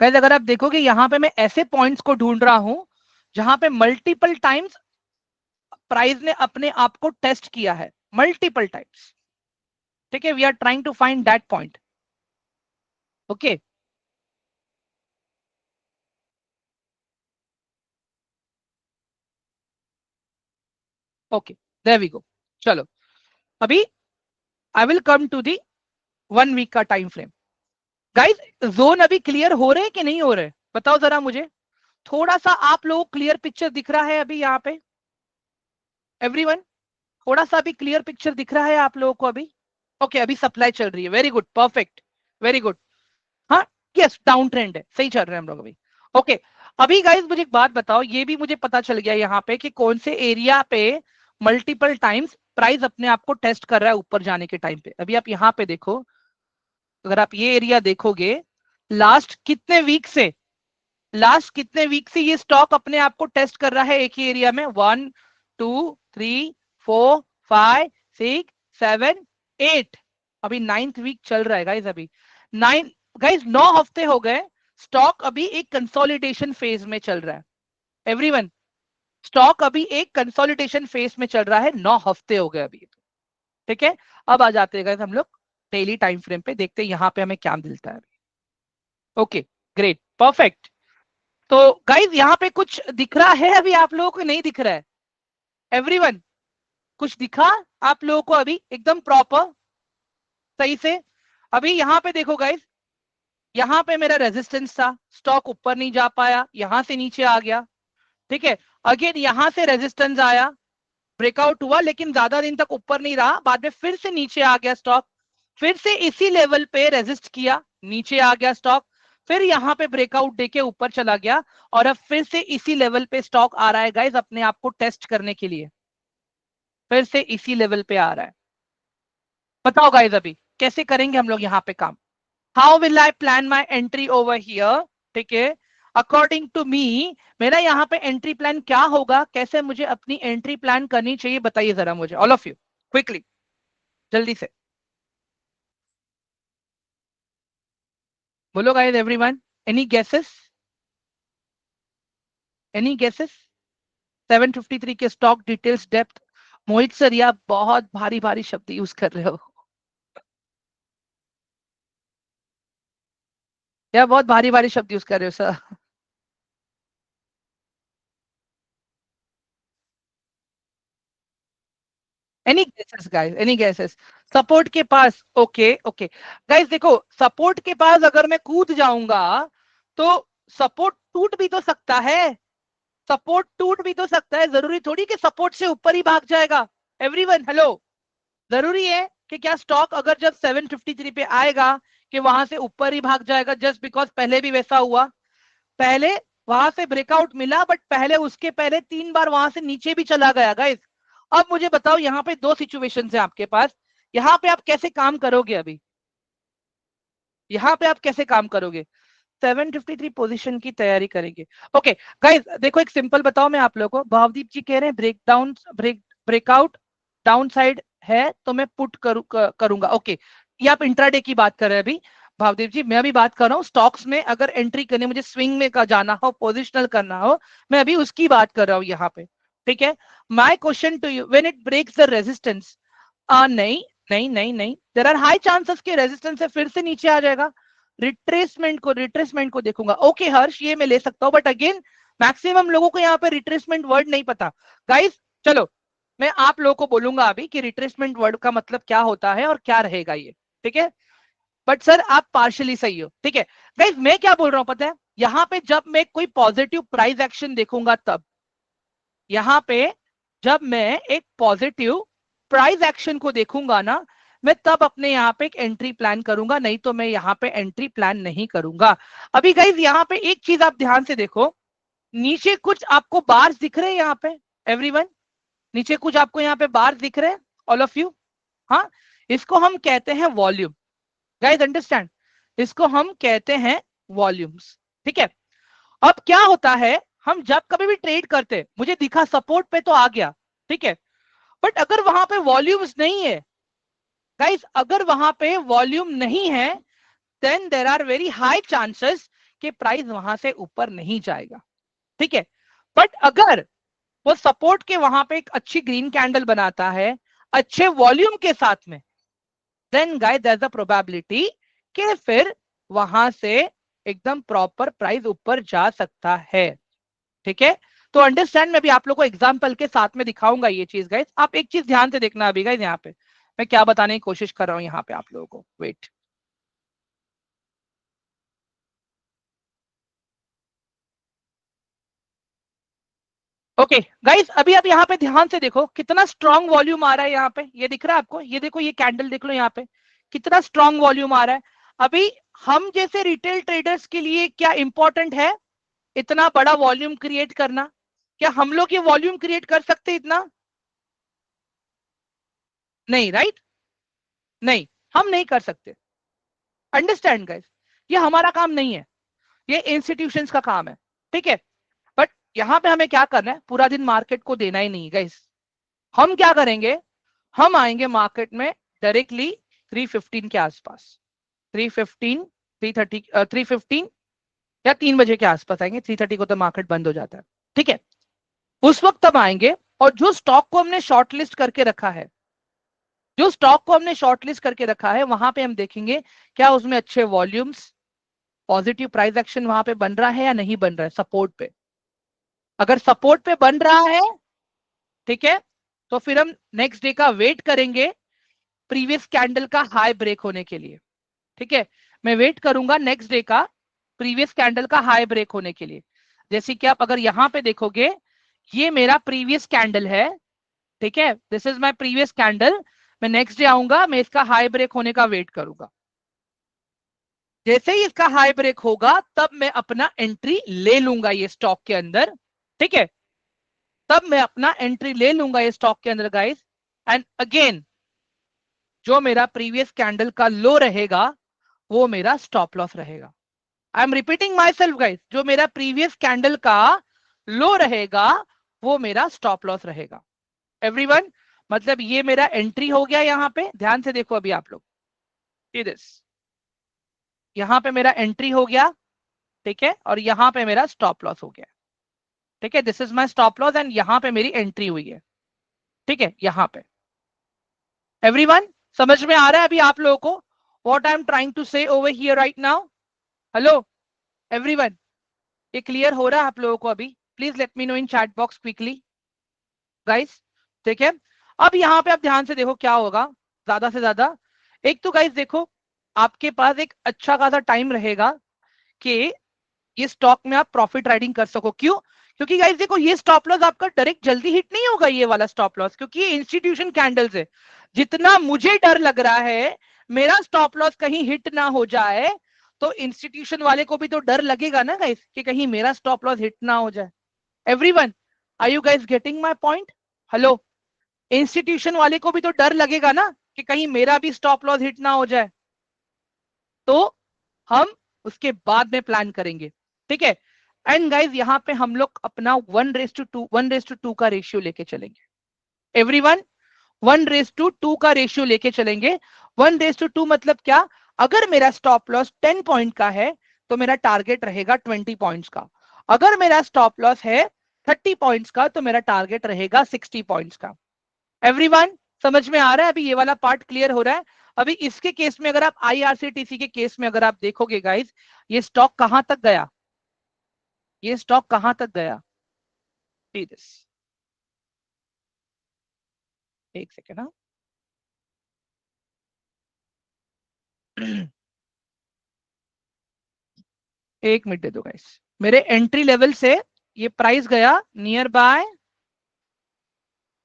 Guys अगर आप देखोगे यहाँ पे मैं ऐसे पॉइंट्स को ढूंढ रहा हूं जहां पे मल्टीपल टाइम्स प्राइस ने अपने आप को टेस्ट किया है, मल्टीपल टाइम्स। ठीक है, we are trying to find that point. Okay, okay, there we go. चलो अभी I will come to the 1 week का टाइम फ्रेम। गाइस जोन अभी क्लियर हो रहे हैं कि नहीं हो रहे, बताओ जरा मुझे। थोड़ा सा आप लोगों को क्लियर पिक्चर दिख रहा है अभी यहाँ पे एवरीवन? थोड़ा सा अभी क्लियर पिक्चर दिख रहा है आप लोगों को अभी? ओके, अभी सप्लाई चल रही है, very good, perfect, very good. हाँ, यस, डाउन ट्रेंड है, सही चल रहे हैं हम लोग अभी। ओके, अभी गाइस मुझे एक बात बताओ, ये भी मुझे पता चल गया यहाँ पे कि कौन से एरिया पे मल्टीपल टाइम्स प्राइस अपने आप को टेस्ट कर रहा है ऊपर जाने के टाइम पे। अभी आप यहाँ पे देखो, अगर आप ये एरिया देखोगे, लास्ट कितने वीक से ये स्टॉक अपने आप को टेस्ट कर रहा है एक ही एरिया में? 1 2 3 4 5 6 7 8, अभी 9th वीक चल रहा है गाइस। अभी 9 गाइस 9 हफ्ते हो गए, स्टॉक अभी एक कंसोलिडेशन फेज में चल रहा है एवरीवन। स्टॉक अभी एक कंसोलिडेशन फेज में चल रहा है, 9 हफ्ते हो गए अभी। ठीक है, अब आ जाते हैं गाइस हम लोग डेली टाइम फ्रेम पे, देखते हैं यहाँ पे हमें क्या मिलता है। Okay, great, perfect. तो गाइज यहाँ पे कुछ दिख रहा है अभी आप लोगों को, नहीं दिख रहा है एवरीवन? कुछ दिखा आप लोगों को अभी एकदम प्रॉपर सही से? अभी यहाँ पे देखो गाइज, यहाँ पे मेरा रेजिस्टेंस था, स्टॉक ऊपर नहीं जा पाया, यहां से नीचे आ गया। ठीक है, अगेन यहां से रेजिस्टेंस आया, ब्रेकआउट हुआ, लेकिन ज्यादा दिन तक ऊपर नहीं रहा, बाद में फिर से नीचे आ गया स्टॉक, फिर से इसी लेवल पे रेजिस्ट किया, नीचे आ गया स्टॉक, फिर यहाँ पे ब्रेकआउट देके ऊपर चला गया, और अब फिर से इसी लेवल पे स्टॉक आ रहा है गाइस अपने आप को टेस्ट करने के लिए, फिर से इसी लेवल पे आ रहा है। बताओ गाइस अभी कैसे करेंगे हम लोग यहाँ पे काम? How will I plan my entry over here? ठीक है, अकॉर्डिंग टू मी मेरा यहाँ पे एंट्री प्लान क्या होगा, कैसे मुझे अपनी एंट्री प्लान करनी चाहिए, बताइए जरा मुझे, ऑल ऑफ यू क्विकली, जल्दी से बोलो guys, everyone, any guesses? Any guesses? 753 के स्टॉक डिटेल्स डेप्थ। मोहित सर, या बहुत भारी भारी शब्द यूज कर रहे हो, या बहुत भारी भारी शब्द यूज कर रहे हो sir. Any guesses guys, any guesses? Support के पास, ओके ओके गाइस, देखो सपोर्ट के पास अगर मैं कूद जाऊंगा तो सपोर्ट टूट भी तो सकता है, सपोर्ट टूट भी तो सकता है, जरूरी थोड़ी कि सपोर्ट से ऊपर ही भाग जाएगा एवरीवन। हेलो, जरूरी है कि क्या स्टॉक अगर जब 753 पे आएगा कि वहां से ऊपर ही भाग जाएगा? जस्ट बिकॉज पहले भी वैसा हुआ, पहले वहां से ब्रेकआउट मिला, बट पहले उसके पहले 3 बार वहां से नीचे भी चला गया गाइस। अब मुझे बताओ, यहाँ पे दो सिचुएशंस है आपके पास, यहाँ पे आप कैसे काम करोगे? अभी यहाँ पे आप कैसे काम करोगे? 753 पोजीशन की तैयारी करेंगे। ओके गाइस, देखो एक सिंपल बताओ मैं आप लोगों को, भावदीप जी कह रहे हैं ब्रेकआउट डाउन साइड है तो मैं पुट करूंगा। ओके, ये आप इंट्राडे की बात कर रहे हैं अभी भावदेव जी, मैं अभी बात कर रहा हूँ स्टॉक्स में अगर एंट्री करने, मुझे स्विंग में का जाना हो, पोजिशनल करना हो, मैं अभी उसकी बात कर रहा हूँ यहाँ पे। ठीक है, my question to you, when it breaks the resistance, नहीं नहीं नहीं नहीं, देयर आर हाई चांसेस के रेजिस्टेंस से फिर से नीचे आ जाएगा। रिट्रेसमेंट को देखूंगा। ओके हर्ष, ये मैं ले सकता हूँ, बट अगेन मैक्सिमम लोगों को यहाँ पे रिट्रेसमेंट वर्ड नहीं पता गाइस। चलो मैं आप लोगों को बोलूंगा अभी कि रिट्रेसमेंट वर्ड का मतलब क्या होता है और क्या रहेगा ये। ठीक है, बट सर आप पार्शियली सही हो। ठीक है गाइस, मैं क्या बोल रहा हूं पता है, यहाँ पे जब मैं कोई पॉजिटिव प्राइस एक्शन देखूंगा तब, यहाँ पे जब मैं एक पॉजिटिव प्राइस एक्शन को देखूंगा ना, मैं तब अपने यहाँ पे एक एंट्री प्लान करूंगा, नहीं तो मैं यहाँ पे एंट्री प्लान नहीं करूंगा। अभी गाइज यहाँ पे एक चीज आप ध्यान से देखो, नीचे कुछ आपको बार्स दिख रहे हैं यहाँ पे एवरीवन? नीचे कुछ आपको यहाँ पे बार्स दिख रहे हैं ऑल ऑफ यू? हाँ, इसको हम कहते हैं वॉल्यूम गाइज, अंडरस्टैंड, इसको हम कहते हैं वॉल्यूम्स। ठीक है, अब क्या होता है, हम जब कभी भी ट्रेड करते, मुझे दिखा सपोर्ट पे तो आ गया, ठीक है, बट अगर वहां पे वॉल्यूम्स नहीं है गाइस, अगर वहां पे वॉल्यूम नहीं है, then there are very high chances कि प्राइस वहां से ऊपर नहीं जाएगा। ठीक है, बट अगर वो सपोर्ट के वहां पे एक अच्छी ग्रीन कैंडल बनाता है अच्छे वॉल्यूम के साथ में, then guys there is a probability कि फिर वहां से एकदम प्रॉपर प्राइस ऊपर जा सकता है। ठीक है, तो अंडरस्टैंड, मैं भी आप लोग को एग्जाम्पल के साथ में दिखाऊंगा ये चीज गाइस। आप एक चीज ध्यान से देखना अभी गाइस, यहाँ पे मैं क्या बताने की कोशिश कर रहा हूँ यहाँ पे आप लोगों को। वेट, ओके गाइस, अभी आप यहाँ पे ध्यान से देखो कितना स्ट्रॉन्ग वॉल्यूम आ रहा है यहाँ पे, ये दिख रहा है आपको? ये देखो, ये कैंडल देख लो यहाँ पे कितना स्ट्रॉन्ग वॉल्यूम आ रहा है। अभी हम जैसे रिटेल ट्रेडर्स के लिए क्या इंपॉर्टेंट है इतना बड़ा वॉल्यूम क्रिएट करना? क्या हम लोग ये वॉल्यूम क्रिएट कर सकते इतना? नहीं, राइट? नहीं, हम नहीं कर सकते। अंडरस्टैंड गाइस, ये हमारा काम नहीं है, ये इंस्टीट्यूशंस का काम है, ठीक है? बट यहाँ पे हमें क्या करना है, पूरा दिन मार्केट को देना ही नहीं गाइस। हम क्या करेंगे, हम आएंगे मार्केट में डायरेक्टली 315 के आसपास, 315, 330, 315 या 3 बजे के आसपास आएंगे। 330 को तो मार्केट बंद हो जाता है, ठीक है? उस वक्त तब आएंगे, और जो स्टॉक को हमने शॉर्टलिस्ट करके रखा है, जो स्टॉक को हमने शॉर्टलिस्ट करके रखा है, वहां पे हम देखेंगे क्या उसमें अच्छे वॉल्यूम्स, पॉजिटिव प्राइस एक्शन वहां पे बन रहा है या नहीं बन रहा है सपोर्ट पे। अगर सपोर्ट पे बन रहा है, ठीक है, तो फिर हम नेक्स्ट डे का वेट करेंगे प्रीवियस कैंडल का हाई ब्रेक होने के लिए, ठीक है? मैं वेट करूंगा नेक्स्ट डे का प्रीवियस कैंडल का हाई ब्रेक होने के लिए। जैसे कि आप अगर यहां पे देखोगे, ये मेरा प्रीवियस कैंडल है, ठीक है? This is my previous candle. मैं नेक्स्ट डे आऊंगा, मैं इसका हाई ब्रेक होने का वेट करूंगा। जैसे ही इसका हाई ब्रेक होगा तब मैं अपना एंट्री ले लूंगा ये स्टॉक के अंदर, ठीक है? तब मैं अपना एंट्री ले लूंगा ये स्टॉक के अंदर गाइस। एंड अगेन, जो मेरा प्रीवियस कैंडल का लो रहेगा वो मेरा स्टॉप लॉस रहेगा। I am repeating my self guys, जो मेरा प्रीवियस कैंडल का लो रहेगा वो मेरा स्टॉप लॉस रहेगा। एवरीवन, मतलब ये मेरा एंट्री हो गया, यहाँ पे ध्यान से देखो अभी आप लोग, यहाँ पे मेरा एंट्री हो गया, ठीक है? और यहाँ पे मेरा स्टॉप लॉस हो गया, ठीक है? This is my stop loss and यहाँ पे मेरी एंट्री हुई है, ठीक है? यहाँ पे एवरीवन समझ में आ रहा है अभी आप लोगों को what I am trying to say over here right now? Hello everyone, ये क्लियर हो रहा है आप लोगों को अभी? Please let me know in chat box quickly guys, ठीक है? अब यहाँ पे आप ध्यान से देखो क्या होगा ज्यादा से ज्यादा। एक तो गाइस देखो, आपके पास एक अच्छा खासा टाइम रहेगा कि ये स्टॉक में आप प्रॉफिट राइडिंग कर सको। क्यों? क्योंकि गाइस देखो, ये स्टॉप लॉस आपका डायरेक्ट जल्दी हिट नहीं होगा ये वाला स्टॉप लॉस, क्योंकि ये इंस्टीट्यूशन कैंडल्स है। जितना मुझे डर लग रहा है मेरा स्टॉप लॉस कहीं हिट ना हो जाए, तो इंस्टीट्यूशन वाले को भी तो डर लगेगा ना गाइस कि कहीं मेरा स्टॉप लॉस हिट ना हो जाए। Everyone, are you guys getting my point? Hello, institution वाले को भी तो डर लगेगा ना कि कहीं मेरा भी स्टॉप लॉस हिट ना हो जाए। तो हम उसके बाद में प्लान करेंगे, ठीक है? एंड गाइज यहाँ पे हम लोग अपना 1:2, 1:2 का रेशियो लेके चलेंगे। एवरीवन, 1:2 का रेशियो लेके चलेंगे। 1:2 मतलब क्या? अगर मेरा स्टॉप लॉस 10 पॉइंट का है तो मेरा टारगेट रहेगा 20 पॉइंट्स का। अगर मेरा स्टॉप लॉस है 30 पॉइंट्स का तो मेरा टारगेट रहेगा 60 पॉइंट्स का। एवरीवन समझ में आ रहा है अभी? ये वाला पार्ट क्लियर हो रहा है? अभी इसके केस में अगर आप आईआरसीटीसी के केस में अगर आप देखोगे गाइज, ये स्टॉक कहां तक गया, ये स्टॉक कहां तक गया? एक सेकेंड, हाँ। एक मिनट दे दो गाइस। मेरे एंट्री लेवल से ये प्राइस गया नियर बाय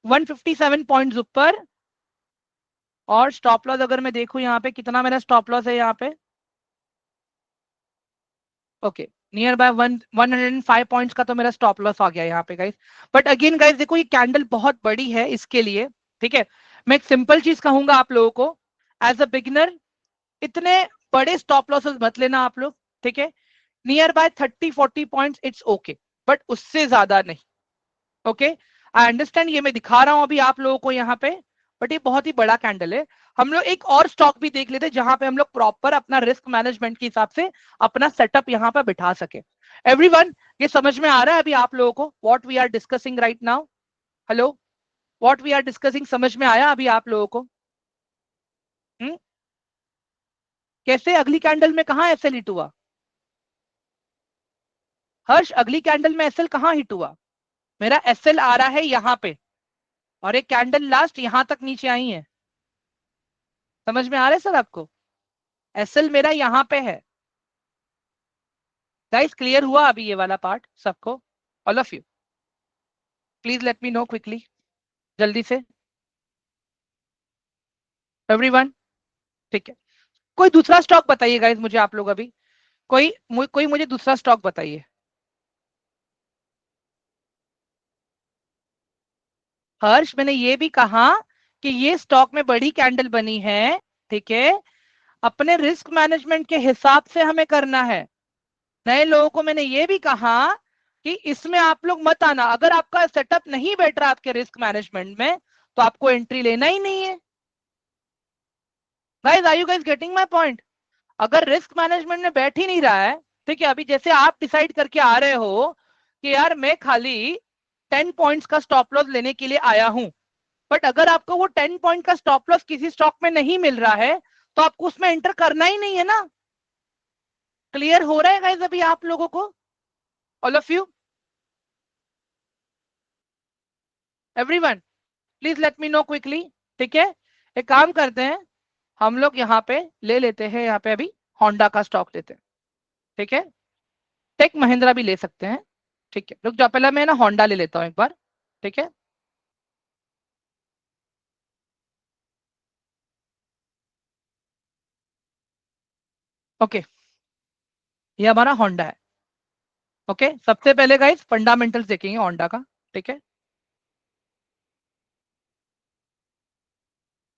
157 पॉइंट्स ऊपर, और स्टॉप लॉस अगर मैं देखूं यहाँ पे कितना मेरा स्टॉप लॉस है यहाँ पे, ओके, नियर बाय 105 पॉइंट्स का तो मेरा स्टॉप लॉस आ गया यहाँ पे गाइस। बट अगेन गाइस देखो, ये कैंडल बहुत बड़ी है इसके लिए, ठीक है? मैं एक सिंपल चीज कहूंगा आप लोगों को, एज अ बिगिनर इतने बड़े स्टॉप लॉसेस मत लेना आप लोग, ठीक है? Near by 30-40 points it's okay, but उससे ज्यादा नहीं, ओके? आई अंडरस्टैंड, ये मैं दिखा रहा हूं अभी आप लोगों को यहाँ पे, बट ये बहुत ही बड़ा कैंडल है। हम लोग एक और स्टॉक भी देख लेते जहां पे हम लोग प्रॉपर अपना रिस्क मैनेजमेंट के हिसाब से अपना सेटअप यहाँ पे बिठा सके। एवरीवन, ये समझ में आ रहा है अभी आप लोगों को what we are discussing right now? Hello, what we are discussing समझ में आया अभी आप लोगों को? हुँ? कैसे अगली कैंडल में कहां एसएल हुआ? हर्ष, अगली कैंडल में एसएल कहां हिट हुआ? मेरा एसएल आ रहा है यहां पे, और एक कैंडल लास्ट यहां तक नीचे आई है। समझ में आ रहा है सर आपको? एसएल मेरा यहां पे है। गाइस क्लियर हुआ अभी ये वाला पार्ट सबको? All of you please let me know quickly, जल्दी से एवरीवन। ठीक है, कोई दूसरा स्टॉक बताइए गाइस मुझे, आप लोग अभी कोई मुझे दूसरा स्टॉक बताइए। हर्ष, मैंने ये भी कहा कि ये स्टॉक में बड़ी कैंडल बनी है, ठीक है, अपने रिस्क मैनेजमेंट के हिसाब से हमें करना है। नए लोगों को मैंने ये भी कहा कि इसमें आप लोग मत आना, अगर आपका सेटअप नहीं बैठ रहा आपके रिस्क मैनेजमेंट में तो आपको एंट्री लेना ही नहीं है। Guys are you guys getting my point? अगर रिस्क मैनेजमेंट में बैठ ही नहीं रहा है, ठीक है, अभी जैसे आप डिसाइड करके आ रहे हो कि यार मैं खाली 10 पॉइंट्स का स्टॉप लॉस लेने के लिए आया हूं, बट अगर आपको वो 10 पॉइंट का स्टॉप लॉस किसी स्टॉक में नहीं मिल रहा है तो आपको उसमें एंटर करना ही नहीं है ना। क्लियर हो रहा है गाइस अभी आप लोगों को? All of you, everyone, please let me know quickly. ठीक है, एक काम करते हैं, हम लोग यहाँ पे ले लेते हैं, यहाँ पे अभी होंडा का स्टॉक लेते हैं। ठीक है, टेक महिंद्रा भी ले सकते हैं। ठीक है, रुक जाओ, पहले मैं ना होंडा ले लेता हूँ एक बार। ठीक है, ओके, ये हमारा होंडा है। ओके, सबसे पहले गाइस फंडामेंटल्स देखेंगे होंडा का। ठीक है,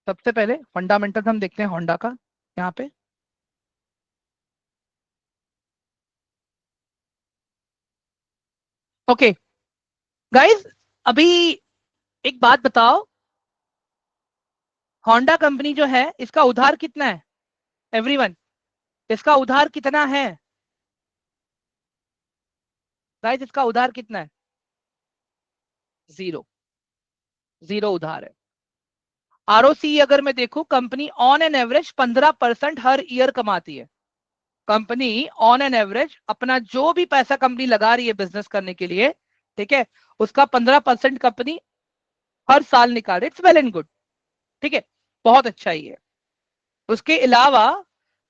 सबसे पहले फंडामेंटल्स हम देखते हैं होंडा का यहाँ पे। ओके गाइस, अभी एक बात बताओ, होंडा कंपनी जो है इसका उधार कितना है? एवरीवन, इसका उधार कितना है? गाइस इसका उधार कितना है? जीरो, जीरो उधार है। आरओसी अगर मैं देखूं, company on an average 15% her year कमाती है। कंपनी ऑन एन एवरेज अपना जो भी पैसा कंपनी लगा रही है बिजनेस करने के लिए, ठीक है, उसका 15% कंपनी हर साल निकाल रही है। इट्स वेल एंड गुड, ठीक है, बहुत अच्छा ही है। उसके अलावा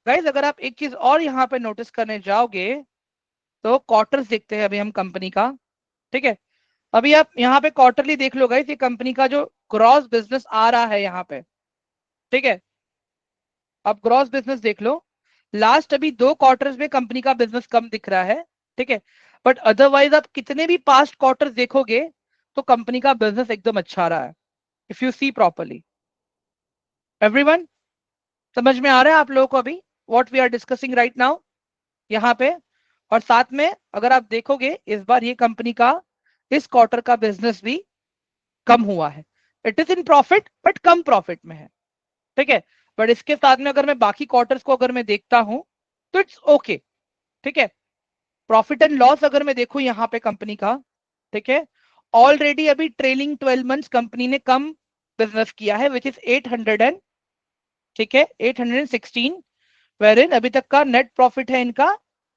गाइज अगर आप एक चीज और यहाँ पे नोटिस करने जाओगे तो क्वार्टर्स देखते हैं अभी हम कंपनी का। ठीक है, अभी आप यहाँ पे क्वार्टरली देख लो गाइज, ये कंपनी का जो ग्रॉस बिजनेस आ रहा है यहाँ पे। ठीक है, आप ग्रॉस बिजनेस देख लो, लास्ट अभी 2 क्वार्टर्स में कंपनी का बिजनेस कम दिख रहा है। ठीक है, बट अदरवाइज आप कितने भी पास्ट क्वार्टर्स देखोगे तो कंपनी का बिजनेस एकदम अच्छा रहा है, if you see properly. Everyone, समझ में आ रहा है आप लोगों को अभी what we are discussing right now यहाँ पे? और साथ में अगर आप देखोगे इस बार ये कंपनी का इस क्वार्टर का बिजनेस भी कम हुआ है। It is in profit but come profit में है। ठीक है, बट इसके साथ में अगर मैं बाकी क्वार्टर्स को अगर मैं देखता हूं तो इट्स ओके। ठीक है, प्रॉफिट एंड लॉस अगर मैं देखूं यहाँ पे कंपनी का, ठीक है, ऑलरेडी अभी ट्रेलिंग 12 मंथ्स कंपनी ने कम बिजनेस किया है, विच इज 800 एंड, ठीक है, 816, वेर इन अभी तक का नेट प्रॉफिट है इनका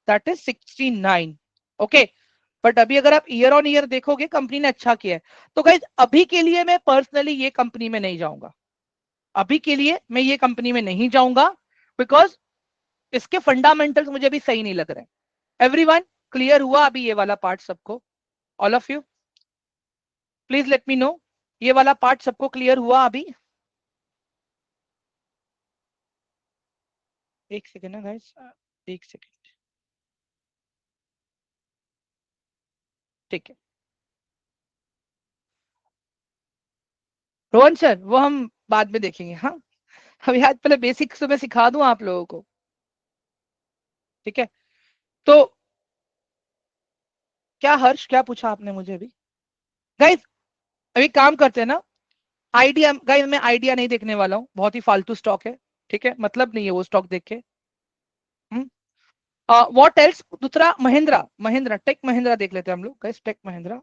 दैट इज 69। ओके, बट अभी अगर आप ईयर ऑन ईयर देखोगे कंपनी ने अच्छा किया है। तो गाइज अभी के लिए मैं पर्सनली ये कंपनी में नहीं जाऊंगा, अभी के लिए मैं ये कंपनी में नहीं जाऊंगा, बिकॉज इसके फंडामेंटल्स मुझे अभी सही नहीं लग रहे हैं। एवरीवन, क्लियर हुआ अभी ये वाला पार्ट सबको? All of you please let me no, ये वाला पार्ट सबको क्लियर हुआ अभी? एक सेकेंड ना गाइस, एक सेकेंड। ठीक है, रोहन सर वो हम बाद में देखेंगे, हाँ, अभी आज पहले बेसिक्स तो मैं सिखा दूं आप लोगों को। ठीक है, तो क्या हर्ष, क्या पूछा आपने मुझे अभी? गाइस अभी काम करते हैं ना, आइडिया गाइस, मैं आइडिया नहीं देखने वाला हूँ, बहुत ही फालतू स्टॉक है। ठीक है, मतलब नहीं है वो स्टॉक देख के। व्हाट एल्स, दूसरा महिंद्रा, महिंद्रा टेक महिंद्रा देख लेते हैं हम लोग guys, tech Mahindra,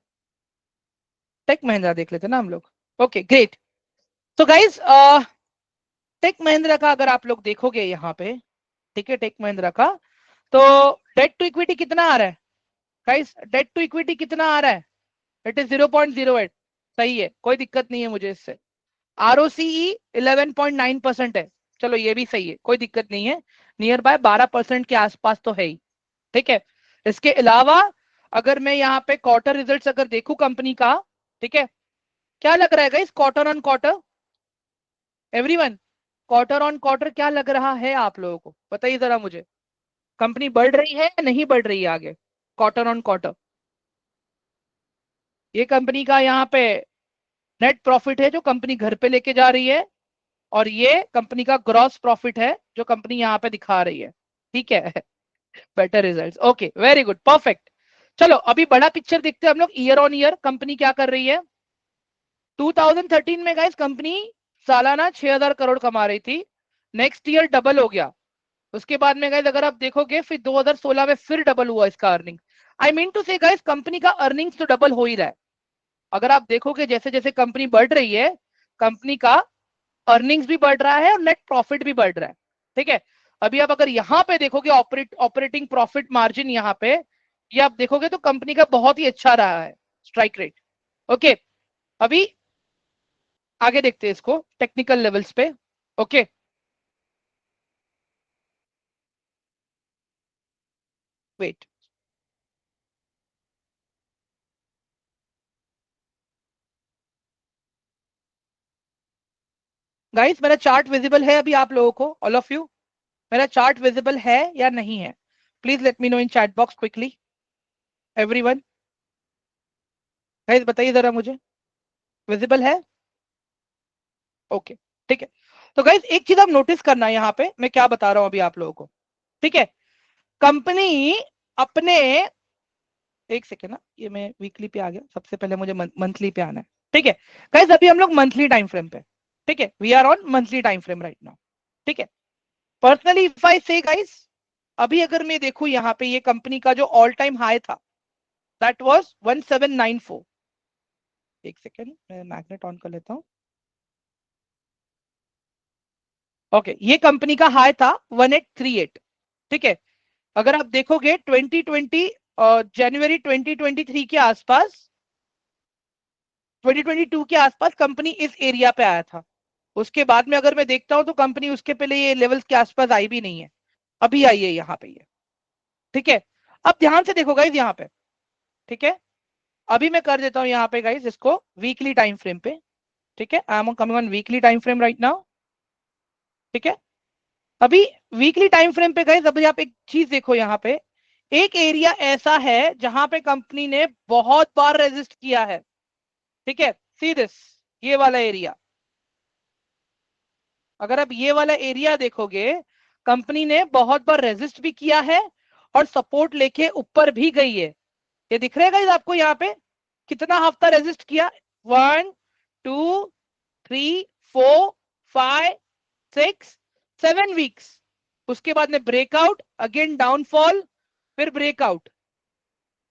tech Mahindra देख लेते हैं ना हम लोग। Okay great. तो गाइस टेक महिंद्रा का अगर आप लोग देखोगे यहाँ पे, ठीक है, टेक महिंद्रा का, तो डेट टू इक्विटी कितना आ रहा है गाइस? डेट टू इक्विटी कितना आ रहा है? इट इज 0.08, सही है, कोई दिक्कत नहीं है मुझे इससे। ROCE 11.9% है, चलो ये भी सही है, कोई दिक्कत नहीं है, नियर बाय 12% के आसपास तो है ही। ठीक है, इसके अलावा अगर मैं यहाँ पे क्वार्टर रिजल्ट्स अगर देखूं कंपनी का, ठीक है, क्या लग रहा है guys quarter on quarter, everyone, quarter on quarter क्या लग रहा है आप लोगों को, बताइए जरा मुझे, कंपनी बढ़ रही है या नहीं बढ़ रही है आगे, क्वार्टर ऑन क्वार्टर? ये कंपनी का यहाँ पे नेट प्रॉफिट है जो कंपनी घर पे लेके जा रही है, और ये कंपनी का ग्रॉस प्रॉफिट है जो कंपनी यहाँ पे दिखा रही है। ठीक है, better results, okay, very good, perfect. चलो अभी बड़ा पिक्चर देखते हैं हम लोग, ईयर ऑन ईयर कंपनी क्या कर रही है। 2013 में गाइस कंपनी सालाना 6000 करोड़ कमा रही थी, नेक्स्ट ईयर डबल हो गया। उसके बाद में गाइस अगर आप देखोगे फिर 2016 में फिर डबल हुआ इसका अर्निंग। आई मीन टू से गाइस कंपनी का अर्निंग्स तो डबल हो ही रहा है। अगर आप देखोगे जैसे जैसे कंपनी बढ़ रही है, कंपनी का अर्निंग्स भी बढ़ रहा है और नेट प्रॉफिट भी बढ़ रहा है। ठीक है, अभी आप अगर यहाँ पे देखोगे ऑपरेटिंग प्रॉफिट मार्जिन यहाँ पे, ये आप देखोगे तो कंपनी का बहुत ही अच्छा रहा है स्ट्राइक रेट। ओके, अभी आगे देखते हैं इसको टेक्निकल लेवल्स पे। ओके, वेट, गाइस मेरा चार्ट विजिबल है अभी आप लोगों को, ऑल ऑफ यू, मेरा चार्ट विजिबल है या नहीं है? Please let me know in chat box quickly, everyone, guys बताइए जरा मुझे, विजिबल है? ओके, ठीक है। तो गाइस एक चीज आप नोटिस करना है यहाँ पे, मैं क्या बता रहा हूं अभी आप लोगों को। ठीक है, कंपनी अपने, एक सेकेंड ना, ये मैं वीकली पे आ गया, सबसे पहले मुझे मंथली पे आना है। ठीक है गाइस, अभी हम लोग मंथली टाइम फ्रेम पे, ठीक है, we are on monthly time frame right now. ठीक है, पर्सनली इफ आई से गाइस, अभी अगर मैं देखूं यहाँ पे ये कंपनी का जो ऑल टाइम हाई था, दैट वाज 1794। एक सेकेंड मैं मैग्नेट ऑन कर लेता हूँ। ओके, ये कंपनी का हाई था 1838। ठीक है, अगर आप देखोगे 2020 जनवरी 2023 के आसपास, 2022 के आसपास कंपनी इस एरिया पे आया था। उसके बाद में अगर मैं देखता हूं तो कंपनी उसके पहले ये लेवल्स के आसपास आई भी नहीं है, अभी आई है यहाँ पे ये। ठीक है, अब ध्यान से देखो गाइज यहाँ पे। ठीक है, अभी मैं कर देता हूं यहाँ पे गाइज इसको वीकली टाइम फ्रेम पे। ठीक है, I am coming on weekly time frame right now. ठीक है, अभी वीकली टाइम फ्रेम पे गाइज अभी आप एक चीज देखो यहाँ पे, एक एरिया ऐसा है जहां पे कंपनी ने बहुत बार रेजिस्ट किया है। ठीक है, सी दिस, ये वाला एरिया, अगर आप ये वाला एरिया देखोगे, कंपनी ने बहुत बार रेजिस्ट भी किया है और सपोर्ट लेके ऊपर भी गई है। ये दिख रहेगा इस आपको यहाँ पे, कितना हफ्ता रेजिस्ट किया, 1 2 3 4 5 6 7 वीक्स। उसके बाद में ब्रेकआउट, अगेन डाउनफॉल, फिर ब्रेकआउट।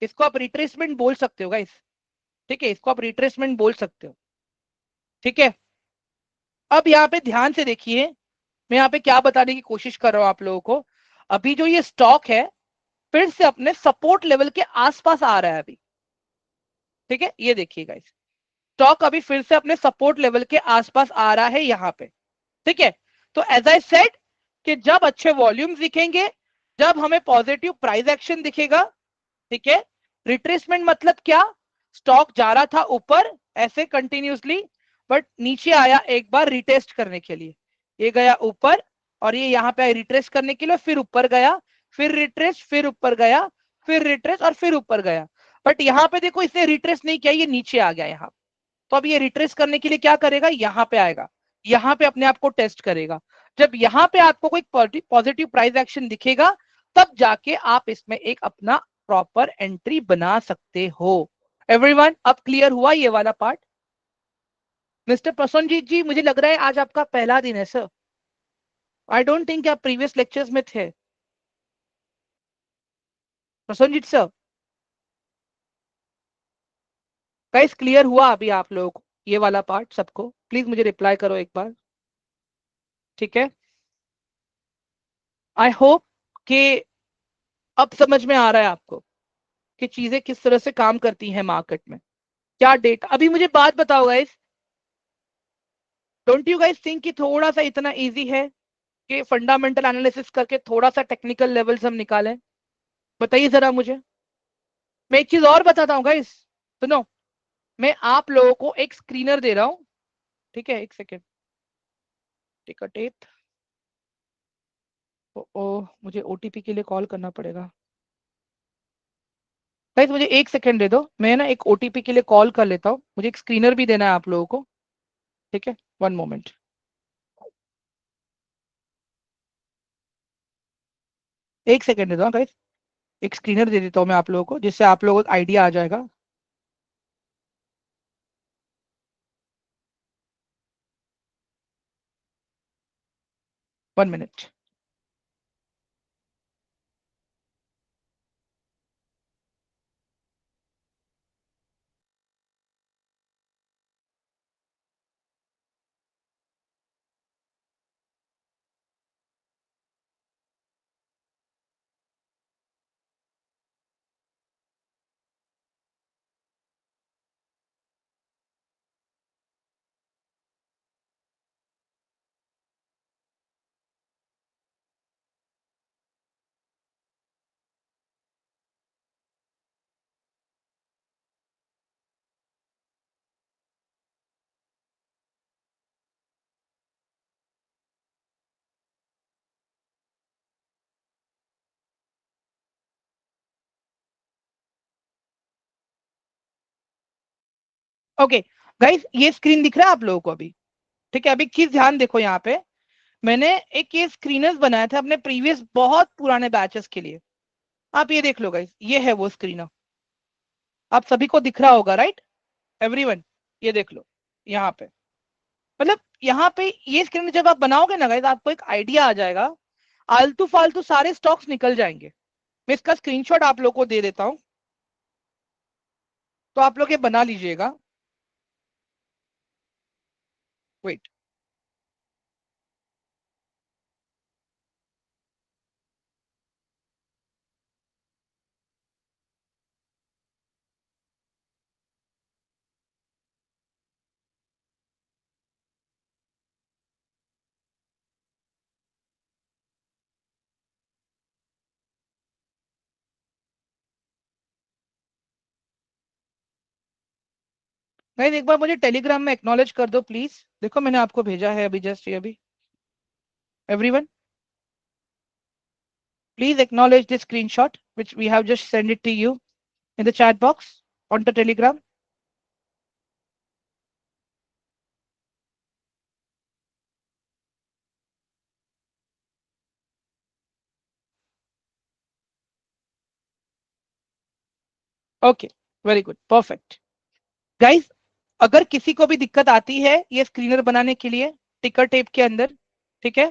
इसको आप रिट्रेसमेंट बोल सकते हो गाइस। ठीक है, इसको आप रिट्रेसमेंट बोल सकते हो। ठीक है, अब यहाँ पे ध्यान से देखिए, मैं यहाँ पे क्या बताने की कोशिश कर रहा हूं आप लोगों को। अभी जो ये स्टॉक है फिर से अपने सपोर्ट लेवल के आसपास आ रहा है अभी। ठीक है, ये देखिए गाइस, स्टॉक अभी फिर से अपने सपोर्ट लेवल के आसपास आ रहा है यहाँ पे। ठीक है, तो एज आई सेड कि जब अच्छे वॉल्यूम्स दिखेंगे, जब हमें पॉजिटिव प्राइस एक्शन दिखेगा, ठीक है, रिट्रेसमेंट मतलब क्या, स्टॉक जा रहा था ऊपर ऐसे कंटिन्यूसली, बट नीचे आया एक बार रिटेस्ट करने के लिए, ये गया ऊपर और ये यहाँ पे रिट्रेस करने के लिए, फिर ऊपर गया, फिर रिट्रेस, फिर ऊपर गया, फिर रिट्रेस और फिर ऊपर गया। बट यहाँ पे देखो इसने रिट्रेस नहीं किया, ये नीचे आ गया यहाँ। तो अब ये रिट्रेस करने के लिए क्या करेगा, यहाँ पे आएगा, यहाँ पे अपने आप को टेस्ट करेगा। जब यहाँ पे आपको कोई पॉजिटिव प्राइस एक्शन दिखेगा, तब जाके आप इसमें एक अपना प्रॉपर एंट्री बना सकते हो। एवरीवन, अब क्लियर हुआ ये वाला पार्ट? मिस्टर प्रसन्नजीत जी, मुझे लग रहा है आज आपका पहला दिन है सर। आई डोंट थिंक आप प्रीवियस लेक्चर्स में थे। प्रसन्नजीत सर, गाइस क्लियर हुआ अभी आप लोगों को ये वाला पार्ट सबको? प्लीज मुझे रिप्लाई करो एक बार। ठीक है, आई होप कि अब समझ में आ रहा है आपको कि चीजें किस तरह से काम करती हैं मार्केट में। क्या डेट? अभी मुझे बात बताओ guys, don't you guys think कि थोड़ा सा इतना इजी है कि फंडामेंटल एनालिसिस करके थोड़ा सा टेक्निकल लेवल्स हम निकालें? बताइए जरा मुझे। मैं एक चीज और बताता हूँ गाइस, सुनो। मैं आप लोगों को एक स्क्रीनर दे रहा हूँ, ठीक है? एक सेकेंड, टिकट टेप। ओ, मुझे ओटीपी के लिए कॉल करना पड़ेगा। गाइस मुझे एक सेकेंड दे दो, मैं ना एक ओटीपी के लिए कॉल कर लेता हूँ, मुझे एक स्क्रीनर भी देना है आप लोगों को, ठीक है? 1 मोमेंट। एक सेकेंड दे दो गाइस, एक स्क्रीनर दे देता हूँ मैं आप लोगों को, जिससे आप लोगों को आइडिया आ जाएगा। 1 मिनट। ओके गाइस, ये स्क्रीन दिख रहा है आप लोगों को अभी? ठीक है, अभी एक चीज ध्यान देखो यहाँ पे। मैंने एक ये स्क्रीनर्स बनाया था अपने प्रीवियस बहुत पुराने बैचेस के लिए। आप ये देख लो गाइस, ये है वो स्क्रीनर। आप सभी को दिख रहा होगा, राइट? एवरीवन, ये देख लो यहाँ पे। मतलब यहाँ पे ये स्क्रीन जब आप बनाओगे ना गाइस, आपको एक आइडिया आ जाएगा, आलतू फालतू सारे स्टॉक्स निकल जाएंगे। मैं इसका स्क्रीनशॉट आप लोग को दे देता हूँ, तो आप लोग ये बना लीजिएगा। वेट। गाइस एक बार मुझे टेलीग्राम में एक्नॉलेज कर दो प्लीज। देखो मैंने आपको भेजा है अभी, जस्ट ये अभी। Everyone, please acknowledge this screenshot which we have just sent it to you in the chat box on the telegram. Okay, very good, perfect. Guys, अगर किसी को भी दिक्कत आती है ये स्क्रीनर बनाने के लिए टिकर टेप के अंदर, ठीक है?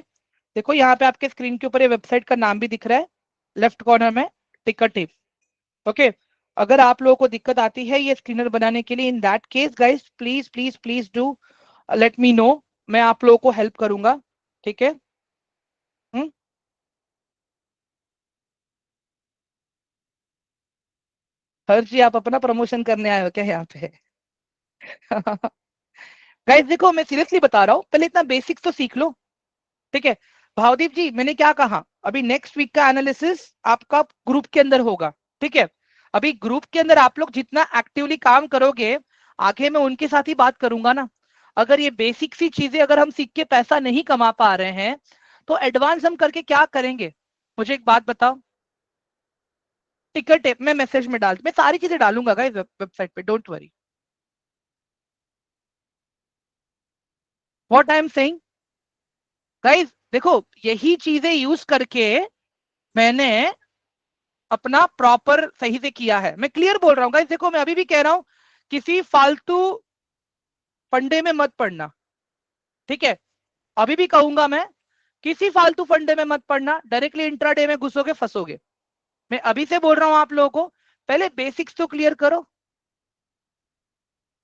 देखो यहाँ पे आपके स्क्रीन के ऊपर ये वेबसाइट का नाम भी दिख रहा है लेफ्ट कॉर्नर में, टिकर टेप। ओके, अगर आप लोगों को दिक्कत आती है ये स्क्रीनर बनाने के लिए, इन that case guys please please please do let me no, मैं आप लोगों को हेल्प करूंगा, ठीक है? हम्म। हर जी, आप अपना प्रमोशन करने आए हो क्या यहाँ पे? गाइस देखो, मैं सीरियसली बता रहा हूँ, पहले इतना बेसिक्स तो सीख लो, ठीक है? भावदीप जी, मैंने क्या कहा, अभी नेक्स्ट वीक का एनालिसिस आपका ग्रुप के अंदर होगा, ठीक है? अभी ग्रुप के अंदर आप लोग जितना एक्टिवली काम करोगे, आगे मैं उनके साथ ही बात करूंगा ना। अगर ये बेसिक सी चीजें अगर हम सीख के पैसा नहीं कमा पा रहे हैं, तो एडवांस हम करके क्या करेंगे? मुझे एक बात बताओ। टिकट मैं मैसेज में मैं सारी चीजें डालूंगा गाइस वेबसाइट पे, don't worry. What I am saying guys, देखो यही चीजें यूज करके मैंने अपना प्रॉपर सही से किया है। मैं क्लियर बोल रहा हूँ गाइस, देखो मैं अभी भी कह रहा हूं, किसी फालतू फंडे में मत पड़ना, ठीक है? अभी भी कहूंगा मैं, किसी फालतू फंडे में मत पड़ना, डायरेक्टली इंट्राडे में घुसोगे फंसोगे। मैं अभी से बोल रहा हूं आप लोगों को, पहले बेसिक्स तो क्लियर करो,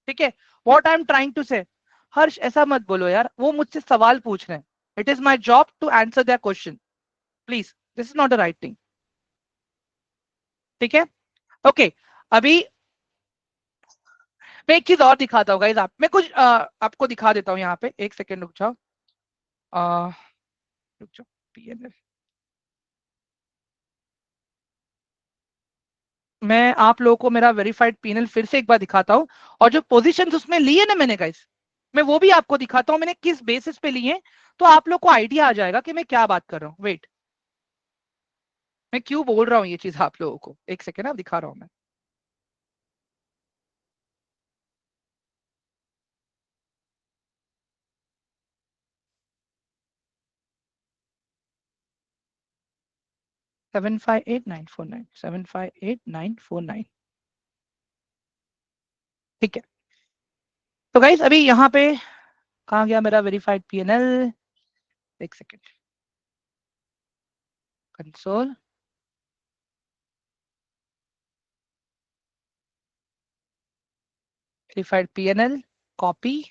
ठीक है? What I am trying to say, Harsh ऐसा मत बोलो यार, वो मुझसे सवाल पूछ रहे हैं, it is my job to answer their question, please, this is not a right thing, ठीक है? ओके, अभी मैं एक चीज और दिखाता हूँ गाइस, मैं कुछ आपको दिखा देता हूँ यहाँ पे, एक सेकेंड रुक जाओ। अ, रुक जाओ, पीएनएल मैं आप लोगों को मेरा वेरीफाइड पीएनएल फिर से एक बार दिखाता हूँ, और जो पोजीशंस उसमें लिए ना मैंने गाइस, मैं वो भी आपको दिखाता हूँ मैंने किस बेसिस पे लिए, तो आप लोग को आइडिया आ जाएगा कि मैं क्या बात कर रहा हूँ। वेट, मैं क्यों बोल रहा हूँ ये चीज आप लोगों को, एक सेकेंड ना दिखा रहा हूँ मैं। 758949, 758949, ठीक है। तो गाइस अभी यहाँ पे कहाँ गया मेरा वेरीफाइड पीएनएल, एक second, console, verified PNL, copy,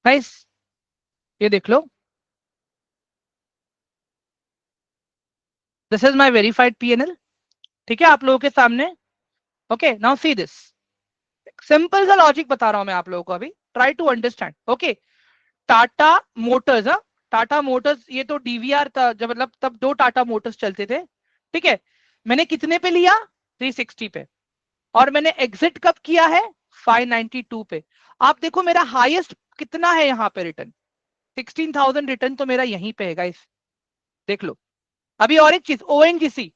guys ये देख लो, this is my verified PNL, ठीक है आप लोगों के सामने। Okay now see this, simple सा लॉजिक बता रहा हूं मैं आप लोगों को अभी, try to understand. Okay, Tata Motors, हाँ टाटा मोटर्स, ये तो डीवीआर था जब, मतलब तब दो टाटा मोटर्स चलते थे, ठीक है। मैंने कितने पे लिया, 360 पे, और मैंने एग्जिट कब किया है, 592 पे। आप देखो मेरा हाईएस्ट कितना है यहाँ पे रिटर्न, 16,000 रिटर्न तो मेरा यहीं पे है गाइस, देख लो। अभी और एक चीज, ओएनजीसी,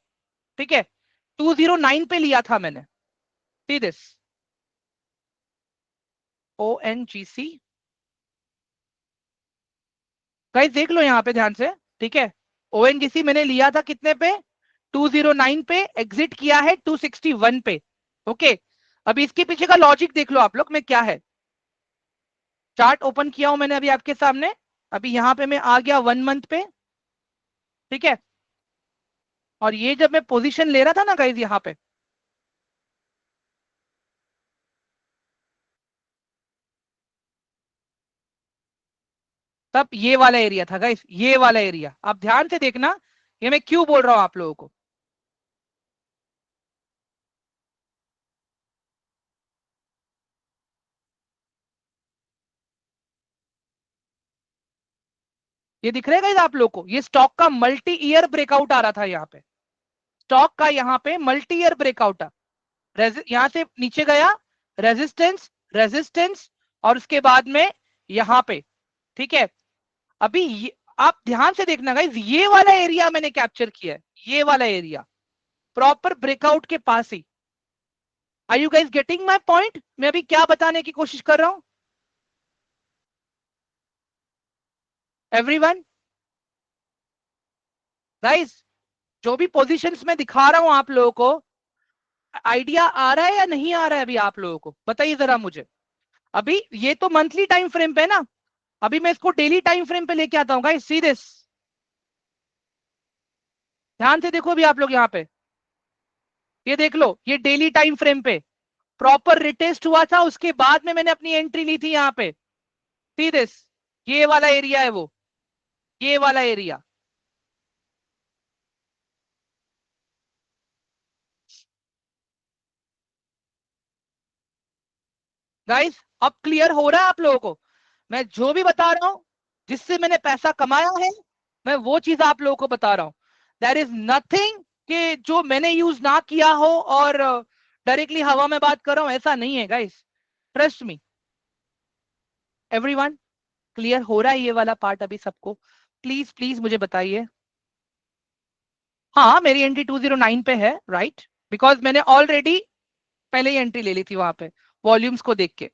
ठीक है, 209 पे लिया था मैंने, सी दिस, ओएनजीसी, गाइस देख लो यहाँ पे ध्यान से, ठीक है। ओएनजीसी मैंने लिया था कितने पे, 209 पे, एग्जिट किया है 261 पे। ओके, अभी इसके पीछे का लॉजिक देख लो आप लोग में क्या है। चार्ट ओपन किया हूं मैंने अभी आपके सामने, अभी यहाँ पे मैं आ गया 1 मंथ पे, ठीक है। और ये जब मैं पोजीशन ले रहा था ना गाइस यहाँ पे, तब ये वाला एरिया था गाइस, ये वाला एरिया आप ध्यान से देखना, ये मैं क्यों बोल रहा हूं आप लोगों को। ये दिख रहा है गाइस आप लोगों को, ये स्टॉक का मल्टी ईयर ब्रेकआउट आ रहा था यहाँ पे, स्टॉक का यहाँ पे मल्टी ईयर ब्रेकआउट, यहां से नीचे गया, रेजिस्टेंस, रेजिस्टेंस, और उसके बाद में यहां पे, ठीक है। अभी आप ध्यान से देखना गाइस, ये वाला एरिया मैंने कैप्चर किया है, ये वाला एरिया प्रॉपर ब्रेकआउट के पास ही। Are you guys getting my point, मैं अभी क्या बताने की कोशिश कर रहा हूं, एवरीवन, गाइस जो भी पोजीशंस में दिखा रहा हूं आप लोगों को, आइडिया आ रहा है या नहीं आ रहा है अभी आप लोगों को, बताइए जरा मुझे। अभी ये तो मंथली टाइम फ्रेम पे है ना, अभी मैं इसको डेली टाइम फ्रेम पे लेके आता हूँ गाइस, सी दिस, ध्यान से देखो अभी आप लोग यहाँ पे, ये देख लो, ये डेली टाइम फ्रेम पे प्रॉपर रिटेस्ट हुआ था, उसके बाद में मैंने अपनी एंट्री ली थी यहाँ पे, सी दिस, ये वाला एरिया है वो, ये वाला एरिया। गाइस अब क्लियर हो रहा है आप लोगों को, मैं जो भी बता रहा हूं, जिससे मैंने पैसा कमाया है, मैं वो चीज आप लोगों को बता रहा हूं। देयर इज नथिंग कि जो मैंने यूज ना किया हो और डायरेक्टली हवा में बात कर रहा हूं, ऐसा नहीं है guys, trust me. Everyone clear हो रहा है ये वाला पार्ट अभी सबको, प्लीज प्लीज मुझे बताइए। हाँ मेरी एंट्री 209 पे है, राइट, बिकॉज मैंने ऑलरेडी पहले ही एंट्री ले ली थी वहां पे, वॉल्यूम्स को देख के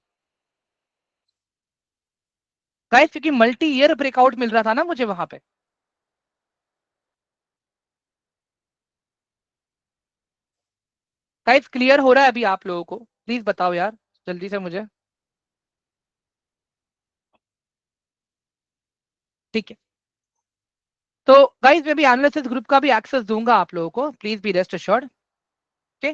गाइस, क्योंकि मल्टी ईयर ब्रेकआउट मिल रहा था ना मुझे वहां पे। गाइस क्लियर हो रहा है अभी आप लोगों को, प्लीज बताओ यार जल्दी से मुझे, ठीक है। तो गाइस मैं भी एनालिसिस ग्रुप का भी एक्सेस दूंगा आप लोगों को, please be rest assured, okay.